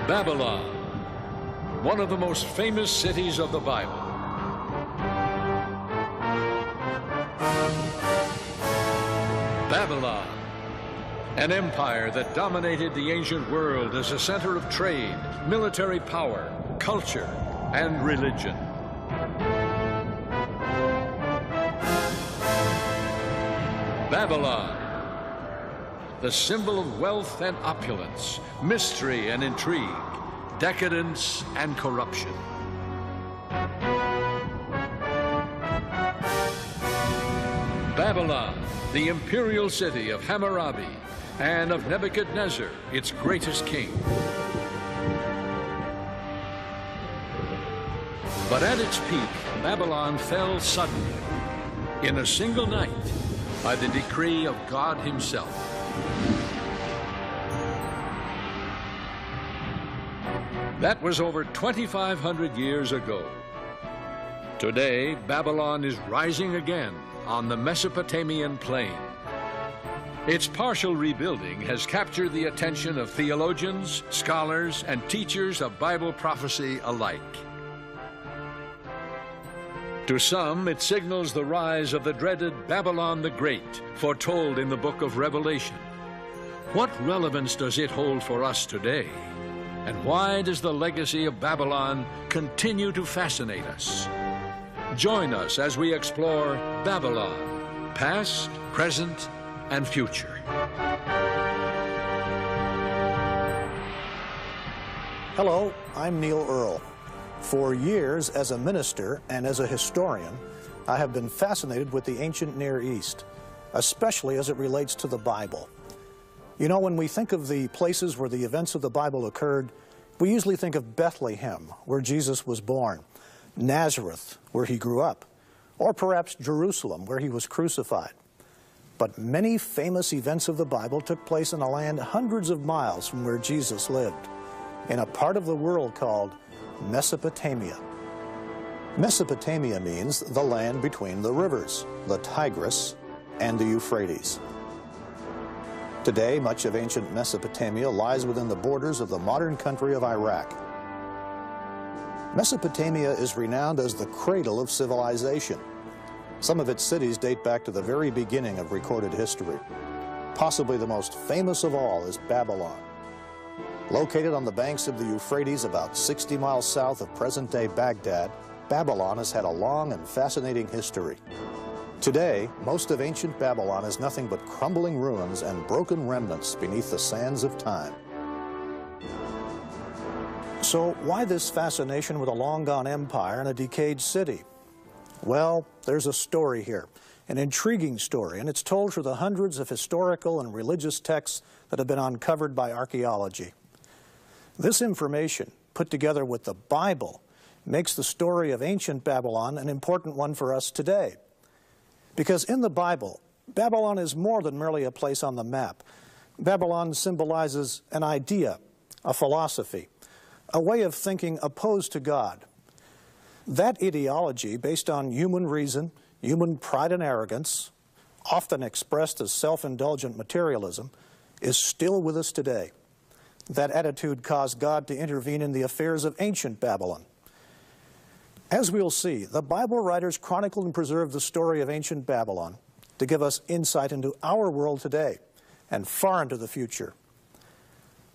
Babylon, one of the most famous cities of the Bible. Babylon, an empire that dominated the ancient world as a center of trade, military power, culture, and religion. Babylon, the symbol of wealth and opulence, mystery and intrigue, decadence and corruption. Babylon, the imperial city of Hammurabi and of Nebuchadnezzar, its greatest king. But at its peak, Babylon fell suddenly, in a single night, by the decree of God Himself. That was over 2,500 years ago. Today, Babylon is rising again on the Mesopotamian plain. Its partial rebuilding has captured the attention of theologians, scholars, and teachers of Bible prophecy alike. To some, it signals the rise of the dreaded Babylon the Great, foretold in the book of Revelation. What relevance does it hold for us today? And why does the legacy of Babylon continue to fascinate us? Join us as we explore Babylon, past, present, and future. Hello, I'm Neil Earle. For years, as a minister and as a historian, I have been fascinated with the ancient Near East, especially as it relates to the Bible. You know, when we think of the places where the events of the Bible occurred, we usually think of Bethlehem, where Jesus was born, Nazareth, where he grew up, or perhaps Jerusalem, where he was crucified. But many famous events of the Bible took place in a land hundreds of miles from where Jesus lived, in a part of the world called Mesopotamia. Mesopotamia means the land between the rivers, the Tigris and the Euphrates. Today, much of ancient Mesopotamia lies within the borders of the modern country of Iraq. Mesopotamia is renowned as the cradle of civilization. Some of its cities date back to the very beginning of recorded history. Possibly the most famous of all is Babylon. Located on the banks of the Euphrates about 60 miles south of present-day Baghdad, Babylon has had a long and fascinating history. Today, most of ancient Babylon is nothing but crumbling ruins and broken remnants beneath the sands of time. So why this fascination with a long-gone empire and a decayed city? Well, there's a story here, an intriguing story, and it's told through the hundreds of historical and religious texts that have been uncovered by archaeology. This information, put together with the Bible, makes the story of ancient Babylon an important one for us today. Because in the Bible, Babylon is more than merely a place on the map. Babylon symbolizes an idea, a philosophy, a way of thinking opposed to God. That ideology, based on human reason, human pride and arrogance, often expressed as self-indulgent materialism, is still with us today. That attitude caused God to intervene in the affairs of ancient Babylon. As we'll see, the Bible writers chronicled and preserved the story of ancient Babylon to give us insight into our world today and far into the future.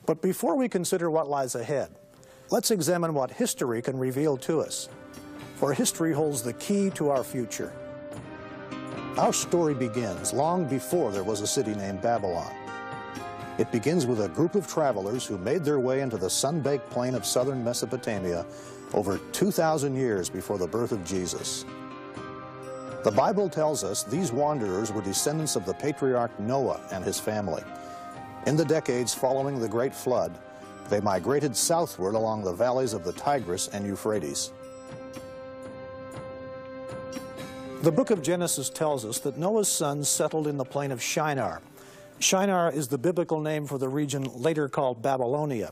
But before we consider what lies ahead, let's examine what history can reveal to us. For history holds the key to our future. Our story begins long before there was a city named Babylon. It begins with a group of travelers who made their way into the sun-baked plain of southern Mesopotamia over 2,000 years before the birth of Jesus. The Bible tells us these wanderers were descendants of the patriarch Noah and his family. In the decades following the Great Flood, they migrated southward along the valleys of the Tigris and Euphrates. The book of Genesis tells us that Noah's sons settled in the plain of Shinar. Shinar is the biblical name for the region later called Babylonia.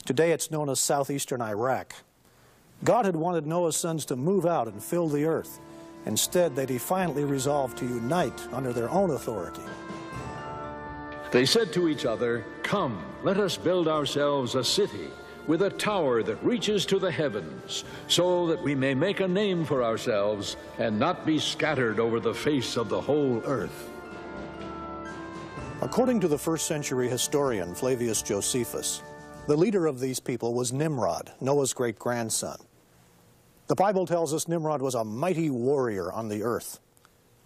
Today it's known as southeastern Iraq. God had wanted Noah's sons to move out and fill the earth. Instead, they defiantly resolved to unite under their own authority. They said to each other, "Come, let us build ourselves a city with a tower that reaches to the heavens, so that we may make a name for ourselves and not be scattered over the face of the whole earth. According to the first century historian Flavius Josephus, the leader of these people was Nimrod, Noah's great-grandson. The Bible tells us Nimrod was a mighty warrior on the earth.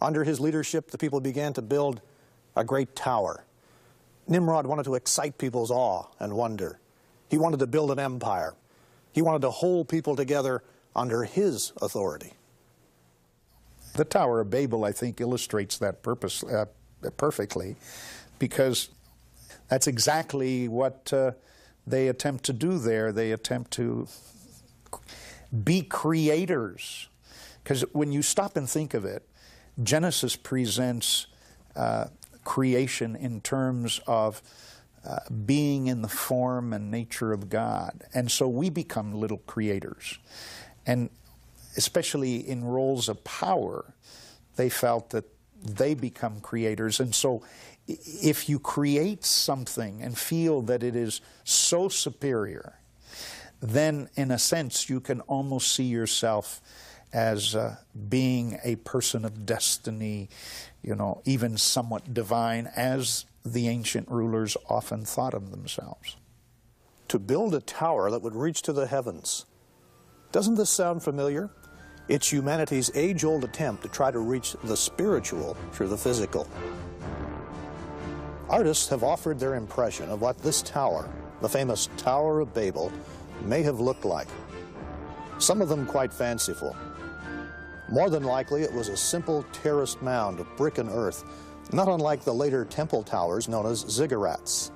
Under his leadership, the people began to build a great tower. Nimrod wanted to excite people's awe and wonder. He wanted to build an empire. He wanted to hold people together under his authority. The Tower of Babel, I think, illustrates that purpose perfectly, because that's exactly what they attempt to do there. They attempt to be creators. Because when you stop and think of it, Genesis presents creation in terms of being in the form and nature of God. And so we become little creators. And especially in roles of power, they felt that they become creators. And so if you create something and feel that it is so superior, then in a sense you can almost see yourself as being a person of destiny, even somewhat divine, as the ancient rulers often thought of themselves. To build a tower that would reach to the heavens. Doesn't this sound familiar? It's humanity's age-old attempt to try to reach the spiritual through the physical. Artists have offered their impression of what this tower, the famous Tower of Babel, may have looked like. Some of them quite fanciful. More than likely, it was a simple terraced mound of brick and earth, not unlike the later temple towers known as ziggurats.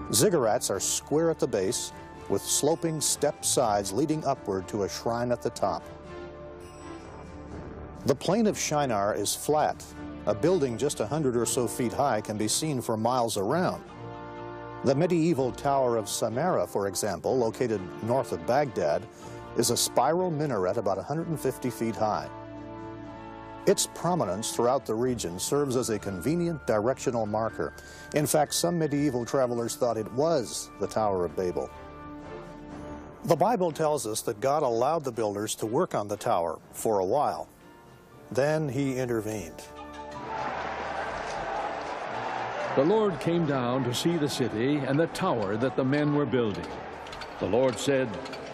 Ziggurats are square at the base, with sloping stepped sides leading upward to a shrine at the top. The plain of Shinar is flat. A building just 100 or so feet high can be seen for miles around. The medieval Tower of Samarra, for example, located north of Baghdad, is a spiral minaret about 150 feet high. Its prominence throughout the region serves as a convenient directional marker. In fact, some medieval travelers thought it was the Tower of Babel. The Bible tells us that God allowed the builders to work on the tower for a while. Then he intervened. The Lord came down to see the city and the tower that the men were building. The Lord said,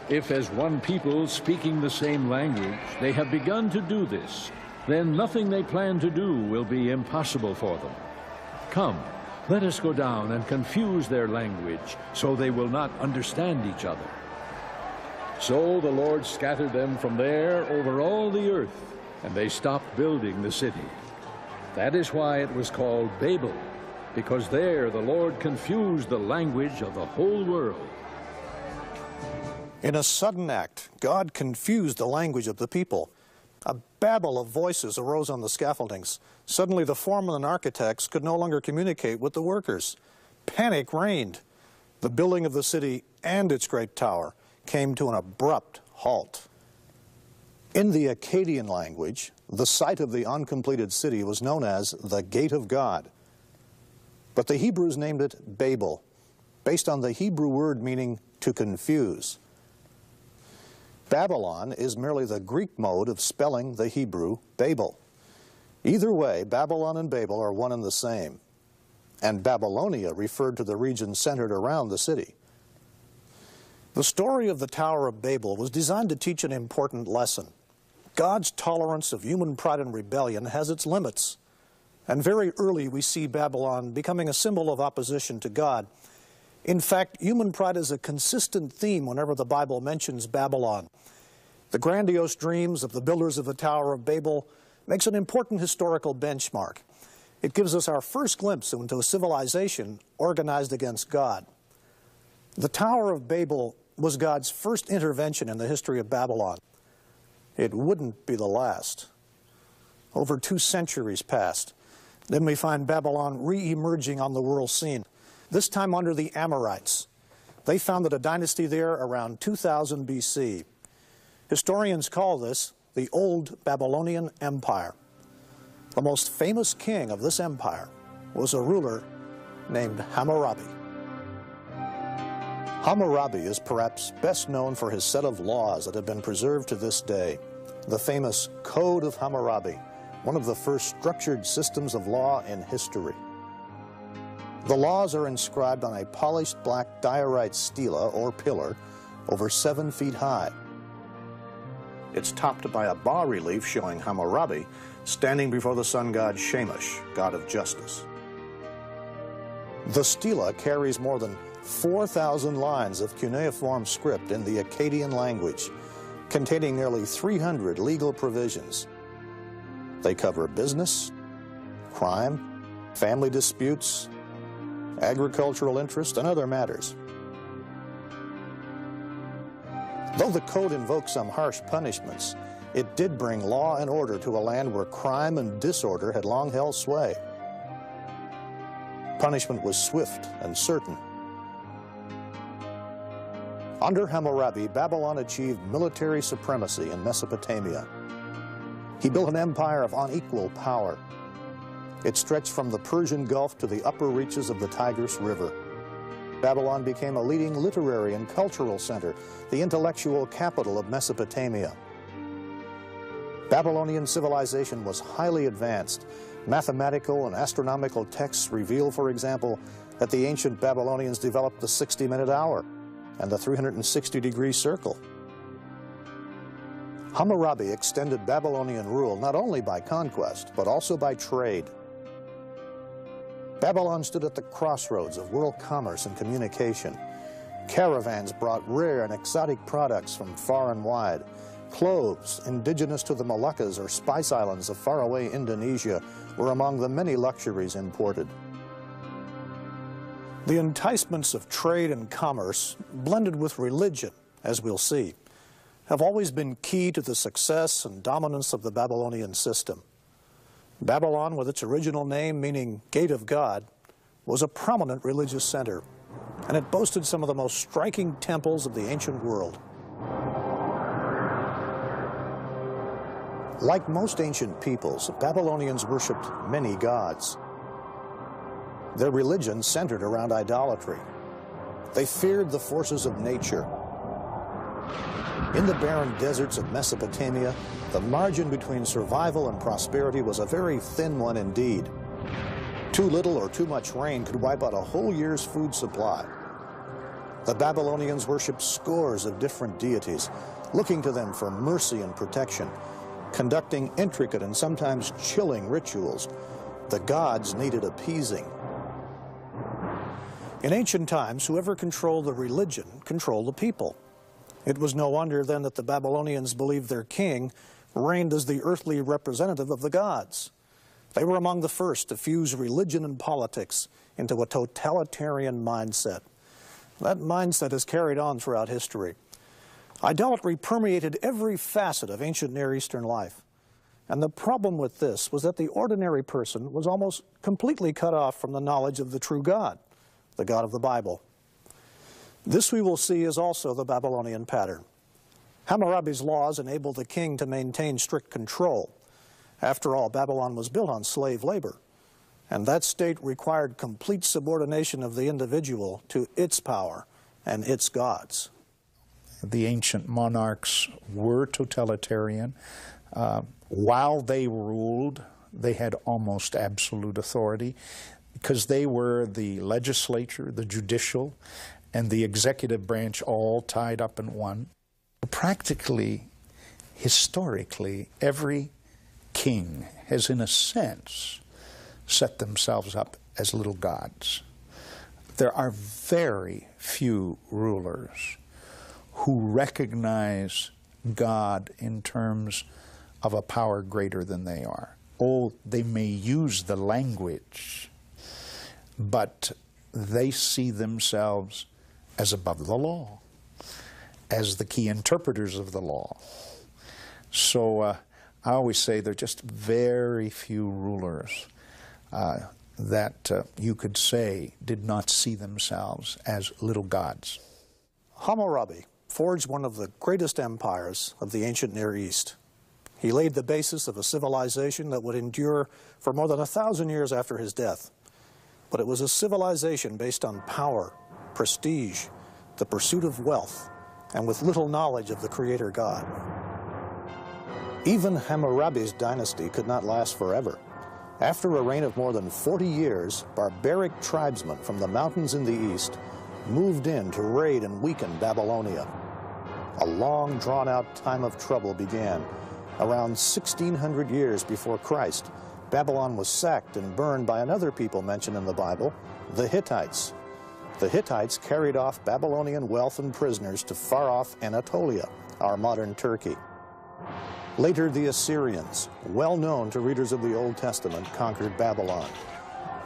"If as one people speaking the same language they have begun to do this, then nothing they plan to do will be impossible for them. Come, let us go down and confuse their language, so they will not understand each other." So the Lord scattered them from there over all the earth, and they stopped building the city. That is why it was called Babel, because there the Lord confused the language of the whole world. In a sudden act, God confused the language of the people. A babel of voices arose on the scaffoldings. Suddenly the foremen and architects could no longer communicate with the workers. Panic reigned. The building of the city and its great tower came to an abrupt halt. In the Akkadian language, the site of the uncompleted city was known as the Gate of God. But the Hebrews named it Babel, based on the Hebrew word meaning to confuse. Babylon is merely the Greek mode of spelling the Hebrew Babel. Either way, Babylon and Babel are one and the same. And Babylonia referred to the region centered around the city. The story of the Tower of Babel was designed to teach an important lesson. God's tolerance of human pride and rebellion has its limits. And very early we see Babylon becoming a symbol of opposition to God. In fact, human pride is a consistent theme whenever the Bible mentions Babylon. The grandiose dreams of the builders of the Tower of Babel makes an important historical benchmark. It gives us our first glimpse into a civilization organized against God. The Tower of Babel was God's first intervention in the history of Babylon. It wouldn't be the last. Over 2 centuries passed. Then we find Babylon re-emerging on the world scene, this time under the Amorites. They founded a dynasty there around 2000 BC. Historians call this the Old Babylonian Empire. The most famous king of this empire was a ruler named Hammurabi. Hammurabi is perhaps best known for his set of laws that have been preserved to this day. The famous Code of Hammurabi, one of the first structured systems of law in history. The laws are inscribed on a polished black diorite stela, or pillar, over 7 feet high. It's topped by a bas-relief showing Hammurabi standing before the sun god Shamash, god of justice. The stela carries more than 4,000 lines of cuneiform script in the Akkadian language, containing nearly 300 legal provisions. They cover business, crime, family disputes, agricultural interest, and other matters. Though the code invoked some harsh punishments, it did bring law and order to a land where crime and disorder had long held sway. Punishment was swift and certain. Under Hammurabi, Babylon achieved military supremacy in Mesopotamia. He built an empire of unequal power. It stretched from the Persian Gulf to the upper reaches of the Tigris River. Babylon became a leading literary and cultural center, the intellectual capital of Mesopotamia. Babylonian civilization was highly advanced. Mathematical and astronomical texts reveal, for example, that the ancient Babylonians developed the 60-minute hour and the 360-degree circle. Hammurabi extended Babylonian rule not only by conquest, but also by trade. Babylon stood at the crossroads of world commerce and communication. Caravans brought rare and exotic products from far and wide. Cloves, indigenous to the Moluccas or Spice Islands of faraway Indonesia, were among the many luxuries imported. The enticements of trade and commerce, blended with religion, as we'll see, have always been key to the success and dominance of the Babylonian system. Babylon, with its original name meaning Gate of God, was a prominent religious center, and it boasted some of the most striking temples of the ancient world. Like most ancient peoples, Babylonians worshipped many gods. Their religion centered around idolatry. They feared the forces of nature. In the barren deserts of Mesopotamia, the margin between survival and prosperity was a very thin one indeed. Too little or too much rain could wipe out a whole year's food supply. The Babylonians worshipped scores of different deities, looking to them for mercy and protection, conducting intricate and sometimes chilling rituals. The gods needed appeasing. In ancient times, whoever controlled the religion controlled the people. It was no wonder then that the Babylonians believed their king reigned as the earthly representative of the gods. They were among the first to fuse religion and politics into a totalitarian mindset. That mindset is carried on throughout history. Idolatry permeated every facet of ancient Near Eastern life. And the problem with this was that the ordinary person was almost completely cut off from the knowledge of the true God, the God of the Bible. This, we will see, is also the Babylonian pattern. Hammurabi's laws enabled the king to maintain strict control. After all, Babylon was built on slave labor, and that state required complete subordination of the individual to its power and its gods. The ancient monarchs were totalitarian. While they ruled, they had almost absolute authority because they were the legislature, the judicial, and the executive branch all tied up in one. Practically, historically, every king has, in a sense, set themselves up as little gods. There are very few rulers who recognize God in terms of a power greater than they are. Oh, they may use the language, but they see themselves as above the law, as the key interpreters of the law. So I always say there are just very few rulers that you could say did not see themselves as little gods. Hammurabi forged one of the greatest empires of the ancient Near East. He laid the basis of a civilization that would endure for more than 1,000 years after his death. But it was a civilization based on power, prestige, the pursuit of wealth, and with little knowledge of the Creator God. Even Hammurabi's dynasty could not last forever. After a reign of more than 40 years, barbaric tribesmen from the mountains in the east moved in to raid and weaken Babylonia. A long, drawn-out time of trouble began. Around 1600 years before Christ, Babylon was sacked and burned by another people mentioned in the Bible, the Hittites. The Hittites carried off Babylonian wealth and prisoners to far-off Anatolia, our modern Turkey. Later, the Assyrians, well known to readers of the Old Testament, conquered Babylon.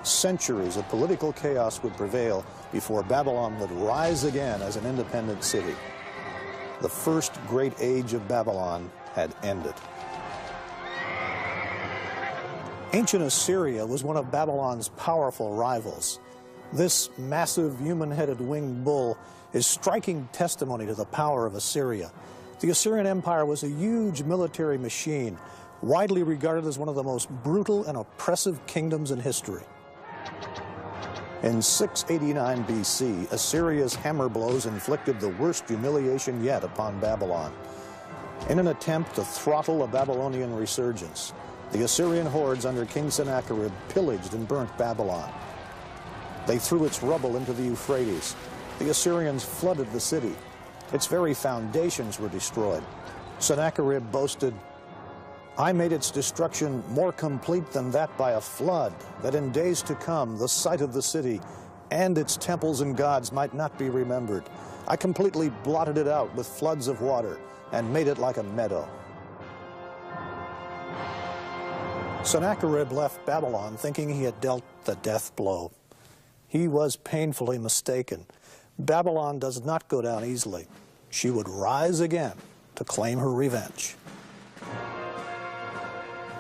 Centuries of political chaos would prevail before Babylon would rise again as an independent city. The first great age of Babylon had ended. Ancient Assyria was one of Babylon's powerful rivals. This massive human-headed winged bull is striking testimony to the power of Assyria. The Assyrian Empire was a huge military machine, widely regarded as one of the most brutal and oppressive kingdoms in history. In 689 BC, Assyria's hammer blows inflicted the worst humiliation yet upon Babylon. In an attempt to throttle a Babylonian resurgence, the Assyrian hordes under King Sennacherib pillaged and burnt Babylon. They threw its rubble into the Euphrates. The Assyrians flooded the city. Its very foundations were destroyed. Sennacherib boasted, "I made its destruction more complete than that by a flood, that in days to come the site of the city and its temples and gods might not be remembered. I completely blotted it out with floods of water and made it like a meadow." Sennacherib left Babylon thinking he had dealt the death blow. He was painfully mistaken. Babylon does not go down easily. She would rise again to claim her revenge.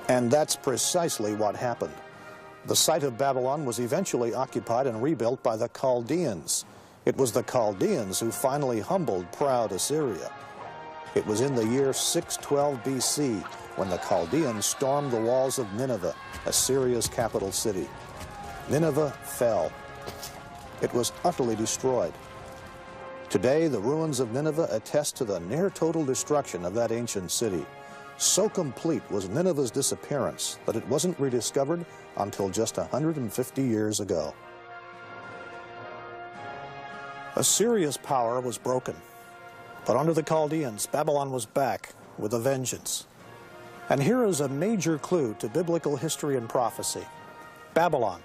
And that's precisely what happened. The site of Babylon was eventually occupied and rebuilt by the Chaldeans. It was the Chaldeans who finally humbled proud Assyria. It was in the year 612 BC when the Chaldeans stormed the walls of Nineveh, Assyria's capital city. Nineveh fell. It was utterly destroyed. Today, the ruins of Nineveh attest to the near-total destruction of that ancient city. So complete was Nineveh's disappearance that it wasn't rediscovered until just 150 years ago. Assyria's power was broken, but under the Chaldeans, Babylon was back with a vengeance. And here is a major clue to biblical history and prophecy. Babylon,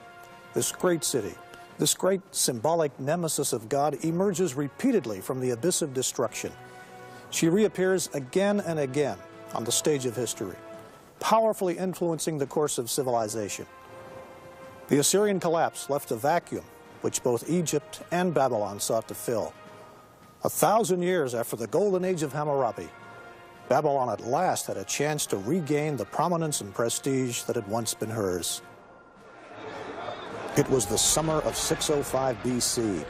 this great city, this great symbolic nemesis of God, emerges repeatedly from the abyss of destruction. She reappears again and again on the stage of history, powerfully influencing the course of civilization. The Assyrian collapse left a vacuum which both Egypt and Babylon sought to fill. 1,000 years after the golden age of Hammurabi, Babylon at last had a chance to regain the prominence and prestige that had once been hers. It was the summer of 605 BC.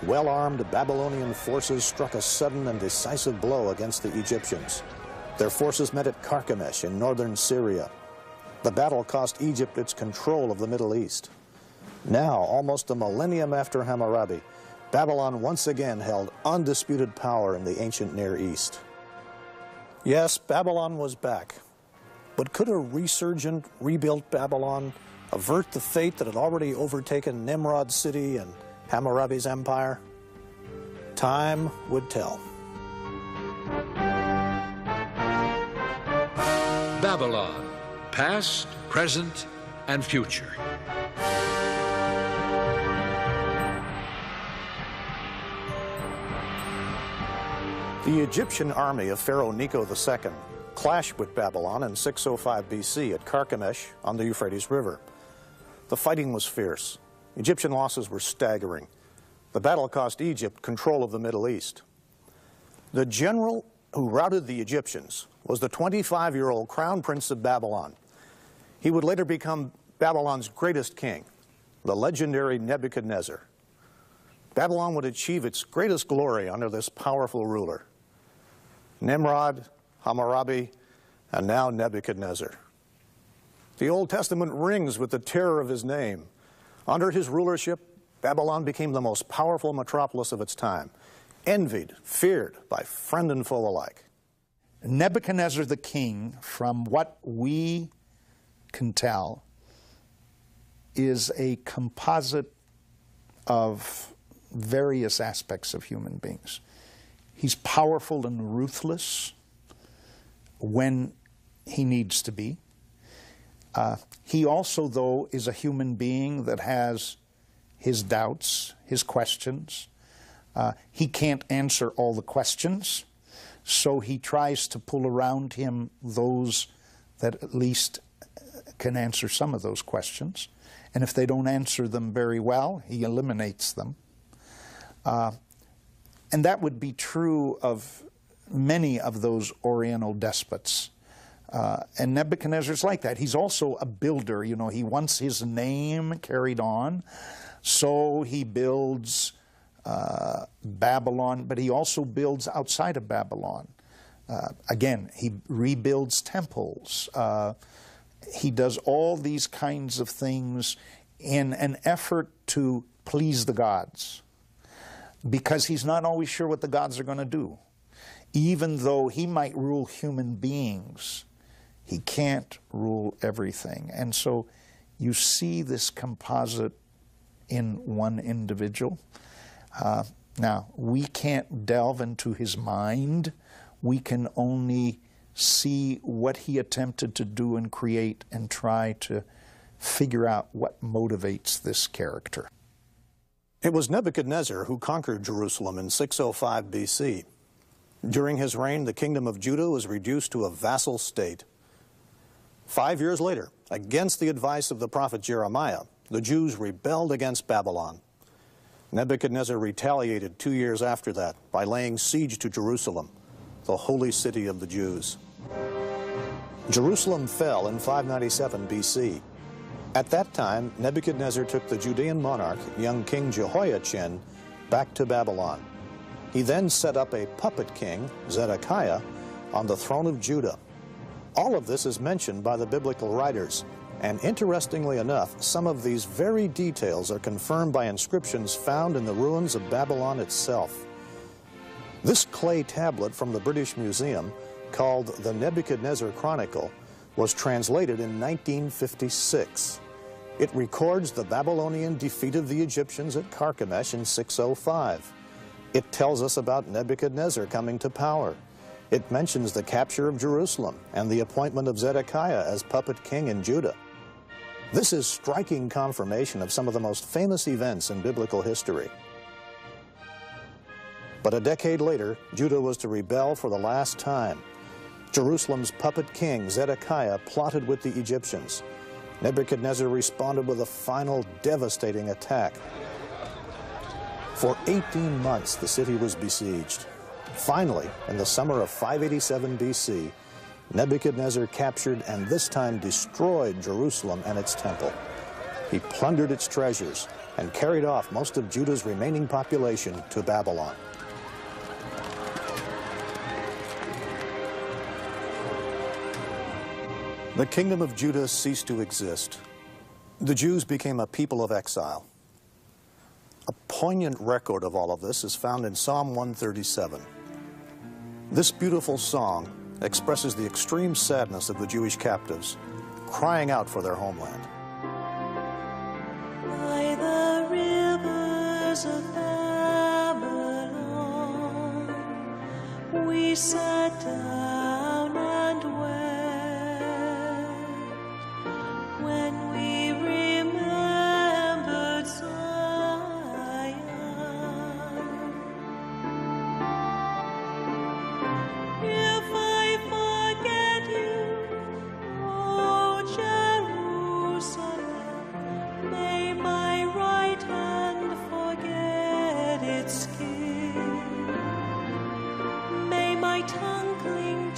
Well-armed Babylonian forces struck a sudden and decisive blow against the Egyptians. Their forces met at Carchemish in northern Syria. The battle cost Egypt its control of the Middle East. Now, almost a millennium after Hammurabi, Babylon once again held undisputed power in the ancient Near East. Yes, Babylon was back. But could a resurgent, rebuilt Babylon avert the fate that had already overtaken Nimrod's city and Hammurabi's empire? Time would tell. Babylon, past, present, and future. The Egyptian army of Pharaoh Necho II clashed with Babylon in 605 BC at Carchemish on the Euphrates River. The fighting was fierce. Egyptian losses were staggering. The battle cost Egypt control of the Middle East. The general who routed the Egyptians was the 25-year-old crown prince of Babylon. He would later become Babylon's greatest king, the legendary Nebuchadnezzar. Babylon would achieve its greatest glory under this powerful ruler. Nimrod, Hammurabi, and now Nebuchadnezzar. The Old Testament rings with the terror of his name. Under his rulership, Babylon became the most powerful metropolis of its time. envied, feared by friend and foe alike. Nebuchadnezzar the king, from what we can tell, is a composite of various aspects of human beings. He's powerful and ruthless when he needs to be. He also, though, is a human being that has his doubts, his questions. He can't answer all the questions, so he tries to pull around him those that at least can answer some of those questions. And if they don't answer them very well, he eliminates them. And that would be true of many of those Oriental despots. And Nebuchadnezzar's like that. He's also a builder. You know, he wants his name carried on, so he builds Babylon, but he also builds outside of Babylon. Again, he rebuilds temples. He does all these kinds of things in an effort to please the gods, because he's not always sure what the gods are going to do. Even though he might rule human beings, he can't rule everything. And so you see this composite in one individual. Now, we can't delve into his mind. We can only see what he attempted to do and create and try to figure out what motivates this character. It was Nebuchadnezzar who conquered Jerusalem in 605 BC. During his reign, the kingdom of Judah was reduced to a vassal state. 5 years later, against the advice of the prophet Jeremiah, the Jews rebelled against Babylon. Nebuchadnezzar retaliated 2 years after that by laying siege to Jerusalem, the holy city of the Jews. Jerusalem fell in 597 BC. At that time, Nebuchadnezzar took the Judean monarch, young King Jehoiachin, back to Babylon. He then set up a puppet king, Zedekiah, on the throne of Judah. All of this is mentioned by the biblical writers, and interestingly enough, some of these very details are confirmed by inscriptions found in the ruins of Babylon itself. This clay tablet from the British Museum, called the Nebuchadnezzar Chronicle, was translated in 1956. It records the Babylonian defeat of the Egyptians at Carchemish in 605. It tells us about Nebuchadnezzar coming to power. It mentions the capture of Jerusalem and the appointment of Zedekiah as puppet king in Judah. This is striking confirmation of some of the most famous events in biblical history. But a decade later, Judah was to rebel for the last time. Jerusalem's puppet king, Zedekiah, plotted with the Egyptians. Nebuchadnezzar responded with a final devastating attack. For 18 months, the city was besieged. Finally, in the summer of 587 BC, Nebuchadnezzar captured and this time destroyed Jerusalem and its temple. He plundered its treasures and carried off most of Judah's remaining population to Babylon. The kingdom of Judah ceased to exist. The Jews became a people of exile. A poignant record of all of this is found in Psalm 137. This beautiful song expresses the extreme sadness of the Jewish captives, crying out for their homeland. By the rivers of Babylon, we sat down and wept when we remembered Zion. If I forget you, O Jerusalem, may my right hand forget its king. May my tongue cling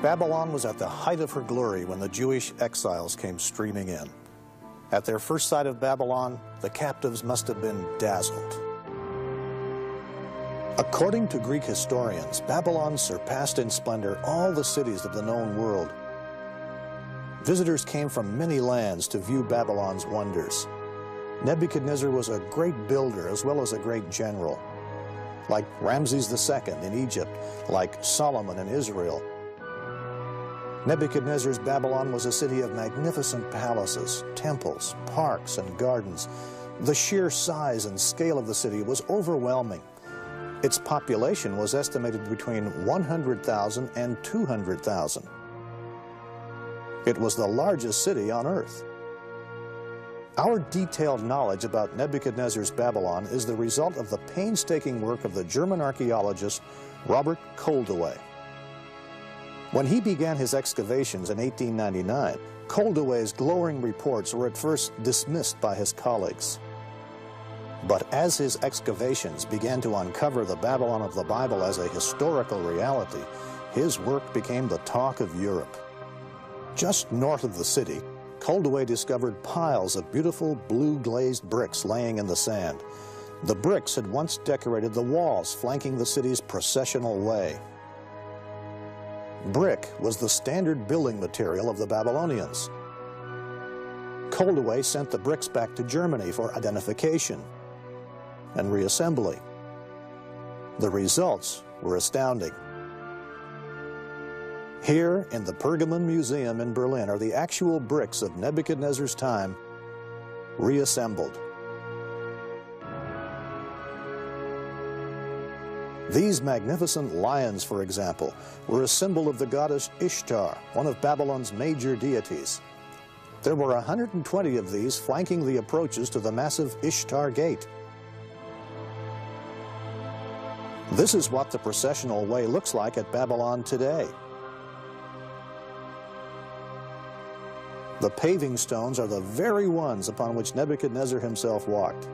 Babylon was at the height of her glory when the Jewish exiles came streaming in. At their first sight of Babylon, the captives must have been dazzled. According to Greek historians, Babylon surpassed in splendor all the cities of the known world. Visitors came from many lands to view Babylon's wonders. Nebuchadnezzar was a great builder as well as a great general. Like Ramses II in Egypt, like Solomon in Israel. Nebuchadnezzar's Babylon was a city of magnificent palaces, temples, parks, and gardens. The sheer size and scale of the city was overwhelming. Its population was estimated between 100,000 and 200,000. It was the largest city on earth. Our detailed knowledge about Nebuchadnezzar's Babylon is the result of the painstaking work of the German archaeologist Robert Koldewey. When he began his excavations in 1899, Koldewey's glowing reports were at first dismissed by his colleagues. But as his excavations began to uncover the Babylon of the Bible as a historical reality, his work became the talk of Europe. Just north of the city, Koldewey discovered piles of beautiful blue glazed bricks laying in the sand. The bricks had once decorated the walls flanking the city's processional way. Brick was the standard building material of the Babylonians. Koldewey sent the bricks back to Germany for identification and reassembly. The results were astounding. Here in the Pergamon Museum in Berlin are the actual bricks of Nebuchadnezzar's time reassembled. These magnificent lions, for example, were a symbol of the goddess Ishtar, one of Babylon's major deities. There were 120 of these flanking the approaches to the massive Ishtar Gate. This is what the processional way looks like at Babylon today. The paving stones are the very ones upon which Nebuchadnezzar himself walked.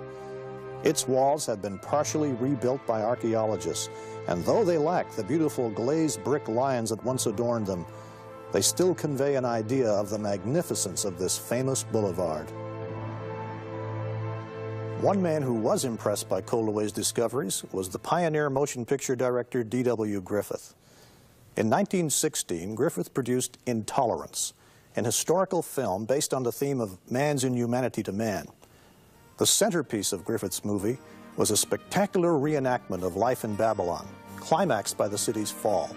Its walls have been partially rebuilt by archaeologists, and though they lack the beautiful glazed brick lions that once adorned them, they still convey an idea of the magnificence of this famous boulevard. One man who was impressed by Koldewey's discoveries was the pioneer motion picture director D.W. Griffith. In 1916, Griffith produced Intolerance, an historical film based on the theme of man's inhumanity to man. The centerpiece of Griffith's movie was a spectacular reenactment of life in Babylon, climaxed by the city's fall.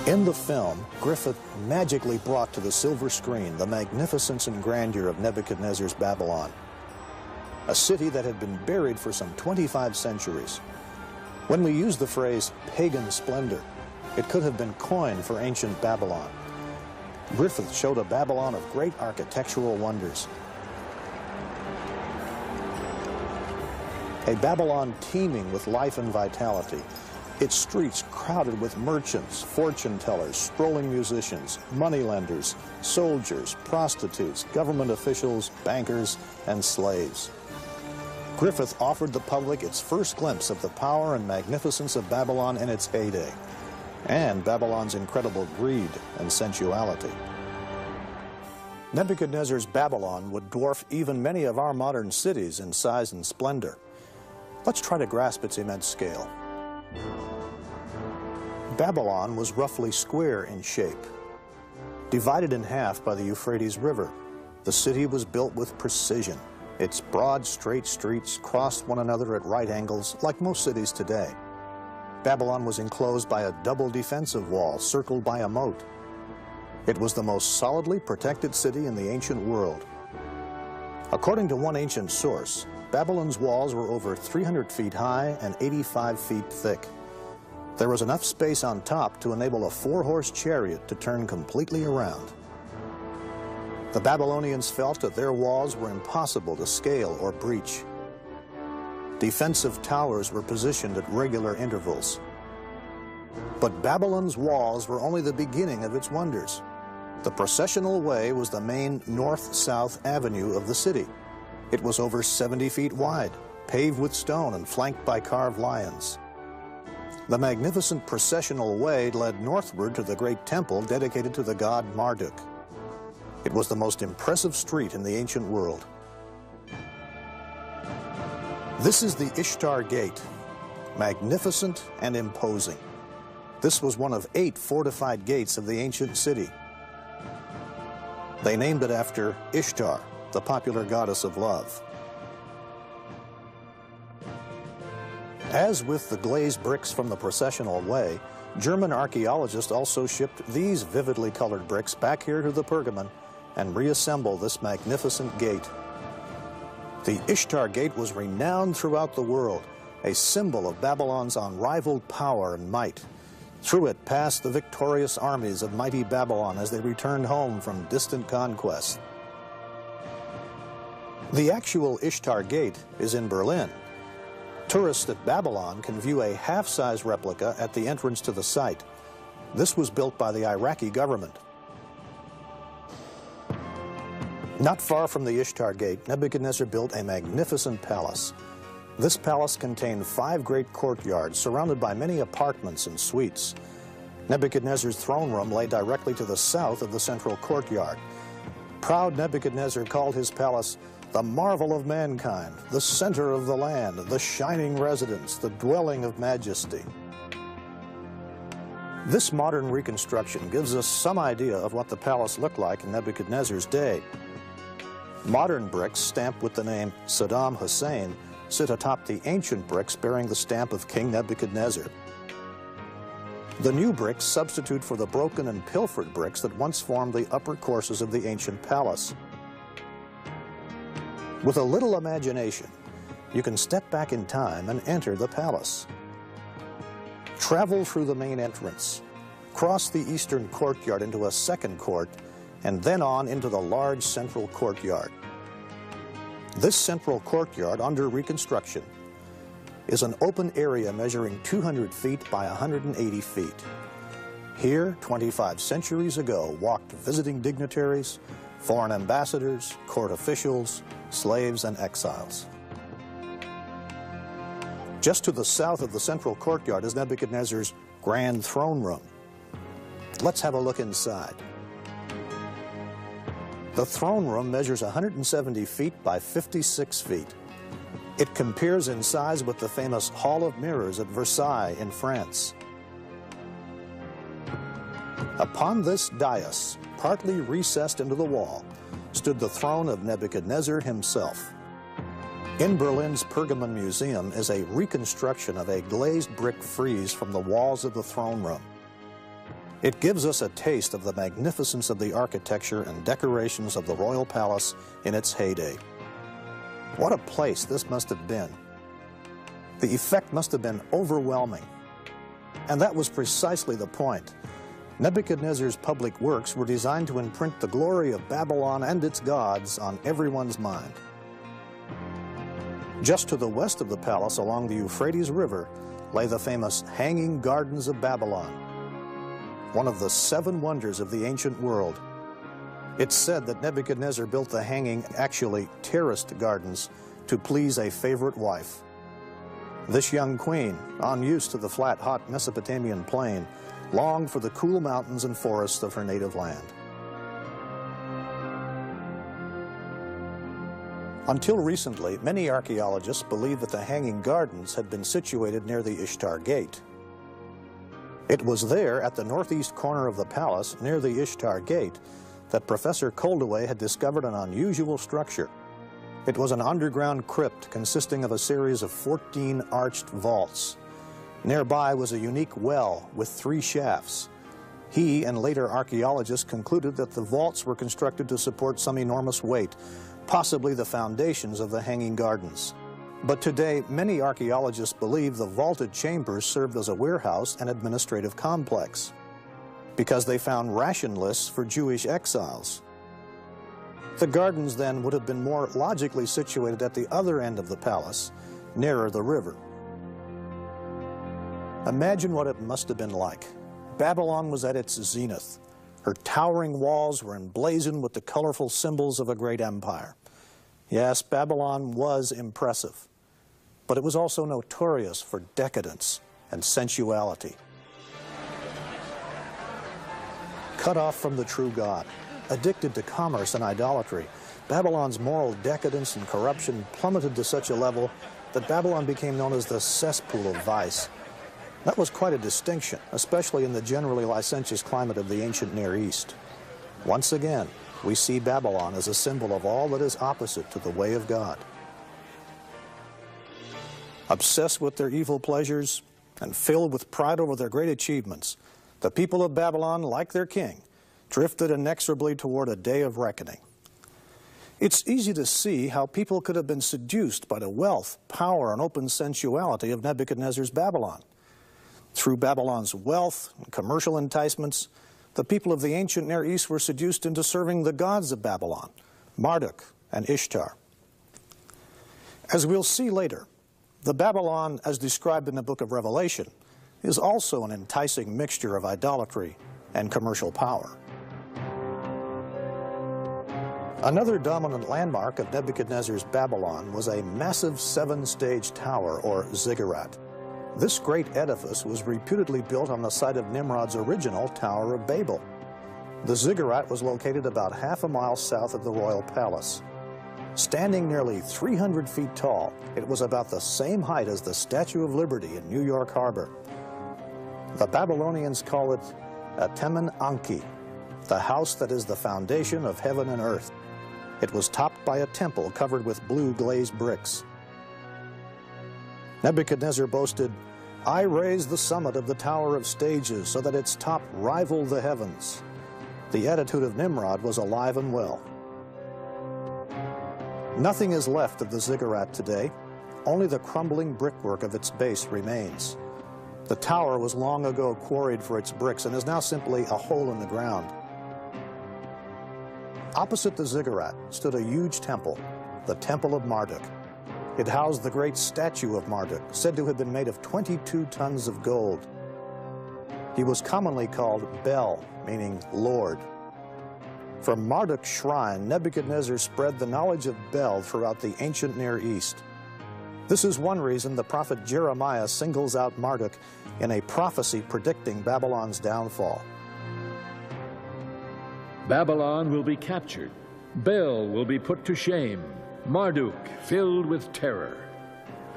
In the film, Griffith magically brought to the silver screen the magnificence and grandeur of Nebuchadnezzar's Babylon, a city that had been buried for some 25 centuries. When we use the phrase pagan splendor, it could have been coined for ancient Babylon. Griffith showed a Babylon of great architectural wonders. A Babylon teeming with life and vitality, its streets crowded with merchants, fortune tellers, strolling musicians, moneylenders, soldiers, prostitutes, government officials, bankers, and slaves. Griffith offered the public its first glimpse of the power and magnificence of Babylon in its heyday, and Babylon's incredible greed and sensuality. Nebuchadnezzar's Babylon would dwarf even many of our modern cities in size and splendor. Let's try to grasp its immense scale. Babylon was roughly square in shape. Divided in half by the Euphrates River, the city was built with precision. Its broad, straight streets crossed one another at right angles, like most cities today. Babylon was enclosed by a double defensive wall circled by a moat. It was the most solidly protected city in the ancient world. According to one ancient source, Babylon's walls were over 300 feet high and 85 feet thick. There was enough space on top to enable a 4-horse chariot to turn completely around. The Babylonians felt that their walls were impossible to scale or breach. Defensive towers were positioned at regular intervals. But Babylon's walls were only the beginning of its wonders. The processional way was the main north-south avenue of the city. It was over 70 feet wide, paved with stone and flanked by carved lions. The magnificent processional way led northward to the great temple dedicated to the god Marduk. It was the most impressive street in the ancient world. This is the Ishtar Gate, magnificent and imposing. This was one of 8 fortified gates of the ancient city. They named it after Ishtar, the popular goddess of love. As with the glazed bricks from the processional way, German archaeologists also shipped these vividly colored bricks back here to the Pergamon and reassembled this magnificent gate. The Ishtar Gate was renowned throughout the world, a symbol of Babylon's unrivaled power and might. Through it passed the victorious armies of mighty Babylon as they returned home from distant conquest. The actual Ishtar Gate is in Berlin. Tourists at Babylon can view a half-size replica at the entrance to the site. This was built by the Iraqi government. Not far from the Ishtar Gate, Nebuchadnezzar built a magnificent palace. This palace contained 5 great courtyards surrounded by many apartments and suites. Nebuchadnezzar's throne room lay directly to the south of the central courtyard. Proud Nebuchadnezzar called his palace the marvel of mankind, the center of the land, the shining residence, the dwelling of majesty. This modern reconstruction gives us some idea of what the palace looked like in Nebuchadnezzar's day. Modern bricks stamped with the name Saddam Hussein sit atop the ancient bricks bearing the stamp of King Nebuchadnezzar. The new bricks substitute for the broken and pilfered bricks that once formed the upper courses of the ancient palace. With a little imagination, you can step back in time and enter the palace. Travel through the main entrance, cross the eastern courtyard into a second court, and then on into the large central courtyard. This central courtyard, under reconstruction, is an open area measuring 200 feet by 180 feet. Here, 25 centuries ago, walked visiting dignitaries, foreign ambassadors, court officials, slaves, and exiles. Just to the south of the central courtyard is Nebuchadnezzar's grand throne room. Let's have a look inside. The throne room measures 170 feet by 56 feet. It compares in size with the famous Hall of Mirrors at Versailles in France. Upon this dais, partly recessed into the wall, stood the throne of Nebuchadnezzar himself. In Berlin's Pergamon Museum is a reconstruction of a glazed brick frieze from the walls of the throne room. It gives us a taste of the magnificence of the architecture and decorations of the royal palace in its heyday. What a place this must have been. The effect must have been overwhelming. And that was precisely the point. Nebuchadnezzar's public works were designed to imprint the glory of Babylon and its gods on everyone's mind. Just to the west of the palace along the Euphrates River lay the famous Hanging Gardens of Babylon, one of the 7 wonders of the ancient world. It's said that Nebuchadnezzar built the hanging, actually terraced gardens to please a favorite wife. This young queen, unused to the flat, hot Mesopotamian plain, longed for the cool mountains and forests of her native land. Until recently, many archaeologists believed that the Hanging Gardens had been situated near the Ishtar Gate. It was there, at the northeast corner of the palace, near the Ishtar Gate, that Professor Koldewey had discovered an unusual structure. It was an underground crypt consisting of a series of 14 arched vaults. Nearby was a unique well with 3 shafts. He and later archaeologists concluded that the vaults were constructed to support some enormous weight, possibly the foundations of the Hanging Gardens. But today, many archaeologists believe the vaulted chambers served as a warehouse and administrative complex, because they found ration lists for Jewish exiles. The gardens then would have been more logically situated at the other end of the palace, nearer the river. Imagine what it must have been like. Babylon was at its zenith. Her towering walls were emblazoned with the colorful symbols of a great empire. Yes, Babylon was impressive, but it was also notorious for decadence, and sensuality. Cut off from the true God, addicted to commerce and idolatry, Babylon's moral decadence and corruption plummeted to such a level that Babylon became known as the cesspool of vice. That was quite a distinction, especially in the generally licentious climate of the ancient Near East. Once again, we see Babylon as a symbol of all that is opposite to the way of God. Obsessed with their evil pleasures and filled with pride over their great achievements, the people of Babylon, like their king, drifted inexorably toward a day of reckoning. It's easy to see how people could have been seduced by the wealth, power, and open sensuality of Nebuchadnezzar's Babylon. Through Babylon's wealth and commercial enticements, the people of the ancient Near East were seduced into serving the gods of Babylon, Marduk and Ishtar. As we'll see later, the Babylon, as described in the book of Revelation, is also an enticing mixture of idolatry and commercial power. Another dominant landmark of Nebuchadnezzar's Babylon was a massive seven-stage tower, or ziggurat. This great edifice was reputedly built on the site of Nimrod's original Tower of Babel. The ziggurat was located about half a mile south of the royal palace. Standing nearly 300 feet tall, it was about the same height as the Statue of Liberty in New York Harbor. The Babylonians call it Atemen Anki, the house that is the foundation of heaven and earth. It was topped by a temple covered with blue glazed bricks. Nebuchadnezzar boasted, "I raised the summit of the Tower of Stages so that its top rivaled the heavens." The attitude of Nimrod was alive and well. Nothing is left of the ziggurat today. Only the crumbling brickwork of its base remains. The tower was long ago quarried for its bricks and is now simply a hole in the ground. Opposite the ziggurat stood a huge temple, the Temple of Marduk. It housed the great statue of Marduk, said to have been made of 22 tons of gold. He was commonly called Bel, meaning Lord. From Marduk's shrine, Nebuchadnezzar spread the knowledge of Bel throughout the ancient Near East. This is one reason the prophet Jeremiah singles out Marduk in a prophecy predicting Babylon's downfall. Babylon will be captured. Bel will be put to shame. Marduk filled with terror.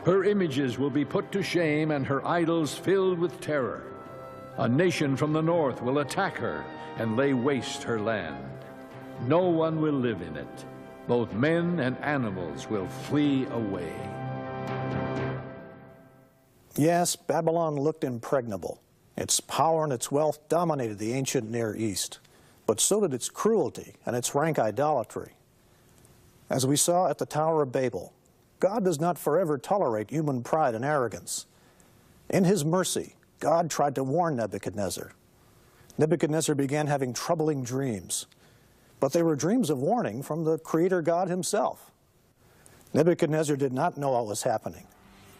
Her images will be put to shame and her idols filled with terror. A nation from the north will attack her and lay waste her land. No one will live in it. Both men and animals will flee away. Yes, Babylon looked impregnable. Its power and its wealth dominated the ancient Near East, but so did its cruelty and its rank idolatry. As we saw at the Tower of Babel, God does not forever tolerate human pride and arrogance. In his mercy, God tried to warn Nebuchadnezzar. Nebuchadnezzar began having troubling dreams, but they were dreams of warning from the Creator God himself. Nebuchadnezzar did not know what was happening.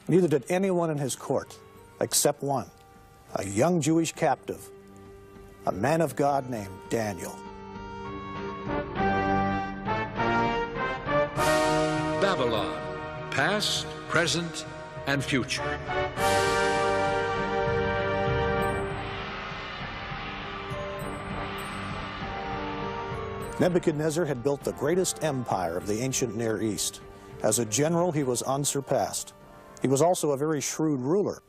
Neither did anyone in his court, except one, a young Jewish captive, a man of God named Daniel. Babylon, past, present, and future. Nebuchadnezzar had built the greatest empire of the ancient Near East. As a general, he was unsurpassed. He was also a very shrewd ruler.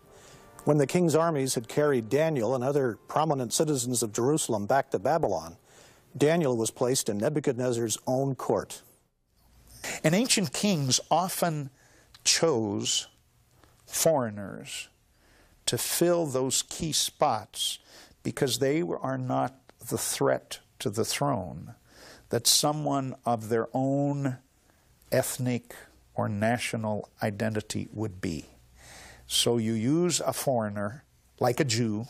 When the king's armies had carried Daniel and other prominent citizens of Jerusalem back to Babylon, Daniel was placed in Nebuchadnezzar's own court. And ancient kings often chose foreigners to fill those key spots because they are not the threat to the throne that someone of their own ethnic or national identity would be. So you use a foreigner, like a Jew,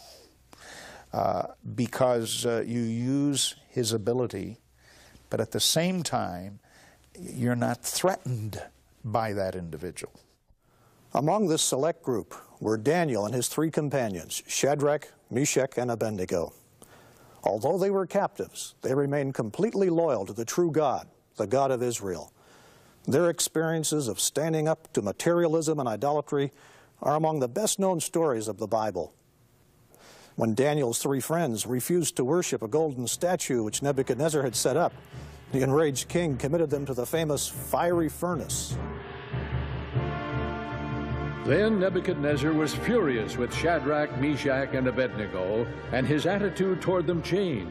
because you use his ability, but at the same time, you're not threatened by that individual. Among this select group were Daniel and his three companions, Shadrach, Meshach, and Abednego. Although they were captives, they remained completely loyal to the true God, the God of Israel. Their experiences of standing up to materialism and idolatry are among the best-known stories of the Bible. When Daniel's three friends refused to worship a golden statue which Nebuchadnezzar had set up, the enraged king committed them to the famous fiery furnace. Then Nebuchadnezzar was furious with Shadrach, Meshach, and Abednego, and his attitude toward them changed.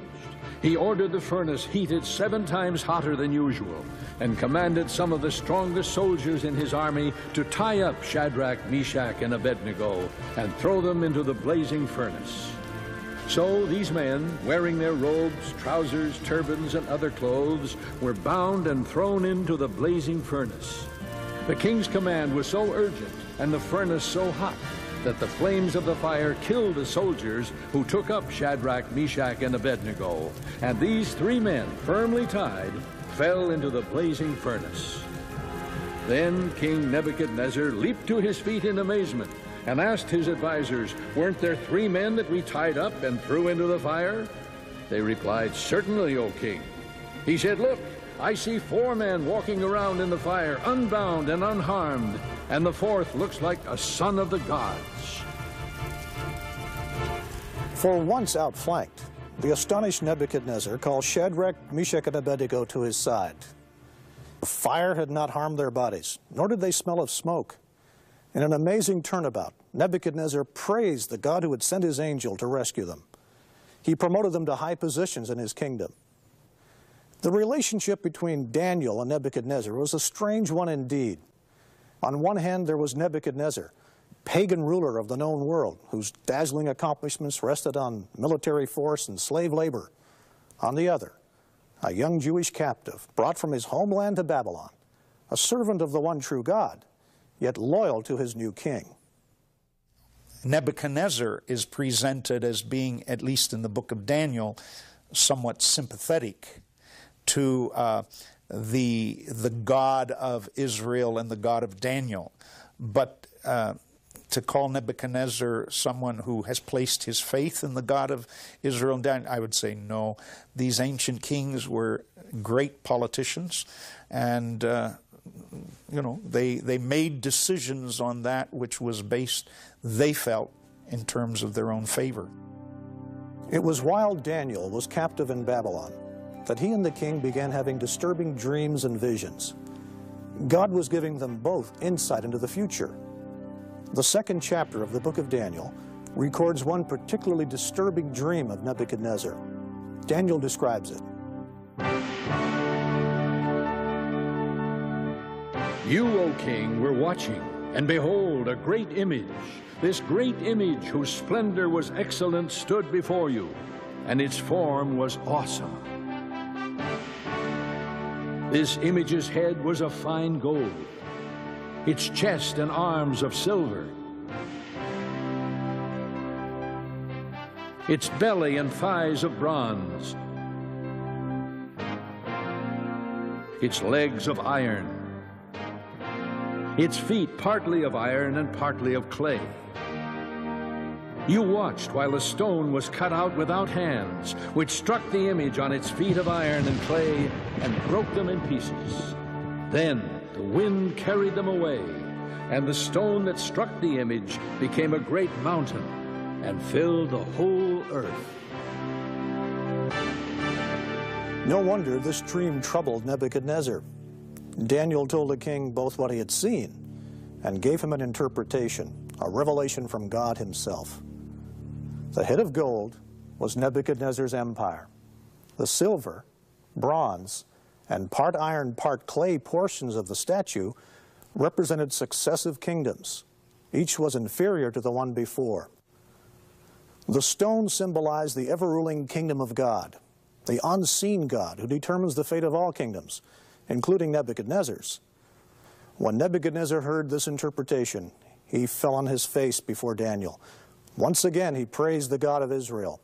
He ordered the furnace heated 7 times hotter than usual, and commanded some of the strongest soldiers in his army to tie up Shadrach, Meshach, and Abednego and throw them into the blazing furnace. So these men, wearing their robes, trousers, turbans, and other clothes, were bound and thrown into the blazing furnace. The king's command was so urgent and the furnace so hot that the flames of the fire killed the soldiers who took up Shadrach, Meshach, and Abednego, and these 3 men, firmly tied, fell into the blazing furnace. Then King Nebuchadnezzar leaped to his feet in amazement and asked his advisors, "Weren't there 3 men that we tied up and threw into the fire?" They replied, "Certainly, O king." He said, "Look, I see 4 men walking around in the fire, unbound and unharmed, and the 4th looks like a son of the gods." For once outflanked, the astonished Nebuchadnezzar called Shadrach, Meshach, and Abednego to his side. The fire had not harmed their bodies, nor did they smell of smoke. In an amazing turnabout, Nebuchadnezzar praised the God who had sent his angel to rescue them. He promoted them to high positions in his kingdom. The relationship between Daniel and Nebuchadnezzar was a strange one indeed. On one hand, there was Nebuchadnezzar, pagan ruler of the known world, whose dazzling accomplishments rested on military force and slave labor. On the other, a young Jewish captive brought from his homeland to Babylon, a servant of the one true God, yet loyal to his new king. Nebuchadnezzar is presented as being, at least in the book of Daniel, somewhat sympathetic to the God of Israel and the God of Daniel. But to call Nebuchadnezzar someone who has placed his faith in the God of Israel and Daniel, I would say no. These ancient kings were great politicians, and they made decisions on that which was based, they felt, in terms of their own favor. It was while Daniel was captive in Babylon that he and the king began having disturbing dreams and visions. God was giving them both insight into the future. The 2nd chapter of the book of Daniel records one particularly disturbing dream of Nebuchadnezzar. Daniel describes it. "You, O king, were watching, and behold, a great image. This great image, whose splendor was excellent, stood before you, and its form was awesome. This image's head was of fine gold, its chest and arms of silver, its belly and thighs of bronze, its legs of iron, its feet partly of iron and partly of clay. You watched while a stone was cut out without hands, which struck the image on its feet of iron and clay and broke them in pieces. Then the wind carried them away, and the stone that struck the image became a great mountain and filled the whole earth." No wonder this dream troubled Nebuchadnezzar. Daniel told the king both what he had seen and gave him an interpretation, a revelation from God himself. The head of gold was Nebuchadnezzar's empire. The silver, bronze, and part iron, part clay portions of the statue represented successive kingdoms. Each was inferior to the one before. The stone symbolized the ever-ruling kingdom of God, the unseen God who determines the fate of all kingdoms, including Nebuchadnezzar's. When Nebuchadnezzar heard this interpretation, he fell on his face before Daniel. Once again, he praised the God of Israel.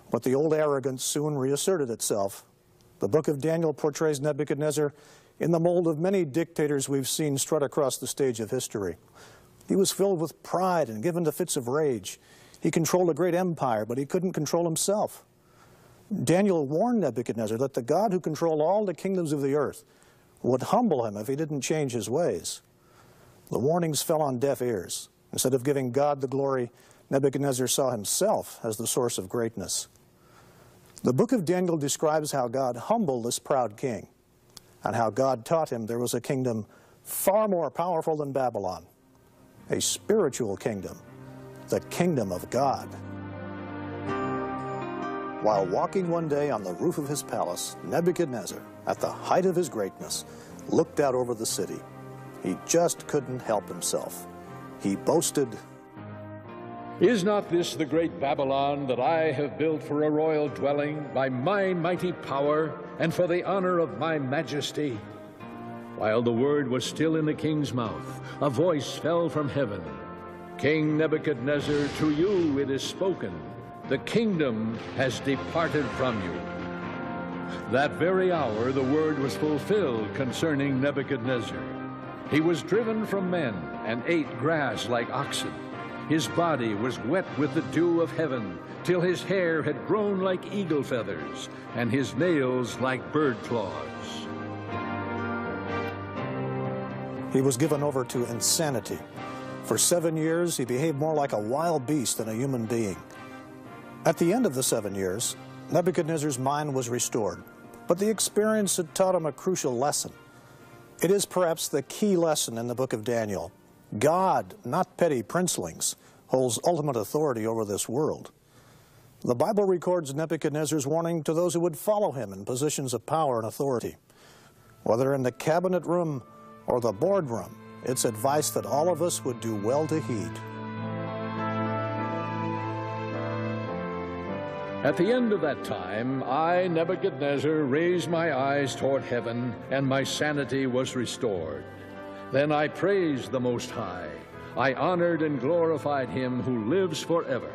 But the old arrogance soon reasserted itself. The book of Daniel portrays Nebuchadnezzar in the mold of many dictators we've seen strut across the stage of history. He was filled with pride and given to fits of rage. He controlled a great empire, but he couldn't control himself. Daniel warned Nebuchadnezzar that the God who controlled all the kingdoms of the earth would humble him if he didn't change his ways. The warnings fell on deaf ears. Instead of giving God the glory, Nebuchadnezzar saw himself as the source of greatness. The book of Daniel describes how God humbled this proud king, and how God taught him there was a kingdom far more powerful than Babylon, a spiritual kingdom, the kingdom of God. While walking one day on the roof of his palace, Nebuchadnezzar, at the height of his greatness, looked out over the city. He just couldn't help himself. He boasted, "Is not this the great Babylon that I have built for a royal dwelling by my mighty power and for the honor of my majesty?" While the word was still in the king's mouth, a voice fell from heaven. "King Nebuchadnezzar, to you it is spoken. The kingdom has departed from you." That very hour the word was fulfilled concerning Nebuchadnezzar. He was driven from men and ate grass like oxen. His body was wet with the dew of heaven, till his hair had grown like eagle feathers, and his nails like bird claws. He was given over to insanity. For 7 years, he behaved more like a wild beast than a human being. At the end of the 7 years, Nebuchadnezzar's mind was restored, but the experience had taught him a crucial lesson. It is perhaps the key lesson in the book of Daniel. God, not petty princelings, holds ultimate authority over this world. The Bible records Nebuchadnezzar's warning to those who would follow him in positions of power and authority. Whether in the cabinet room or the boardroom, it's advice that all of us would do well to heed. At the end of that time, I, Nebuchadnezzar, raised my eyes toward heaven, and my sanity was restored. Then I praised the Most High. I honored and glorified him who lives forever.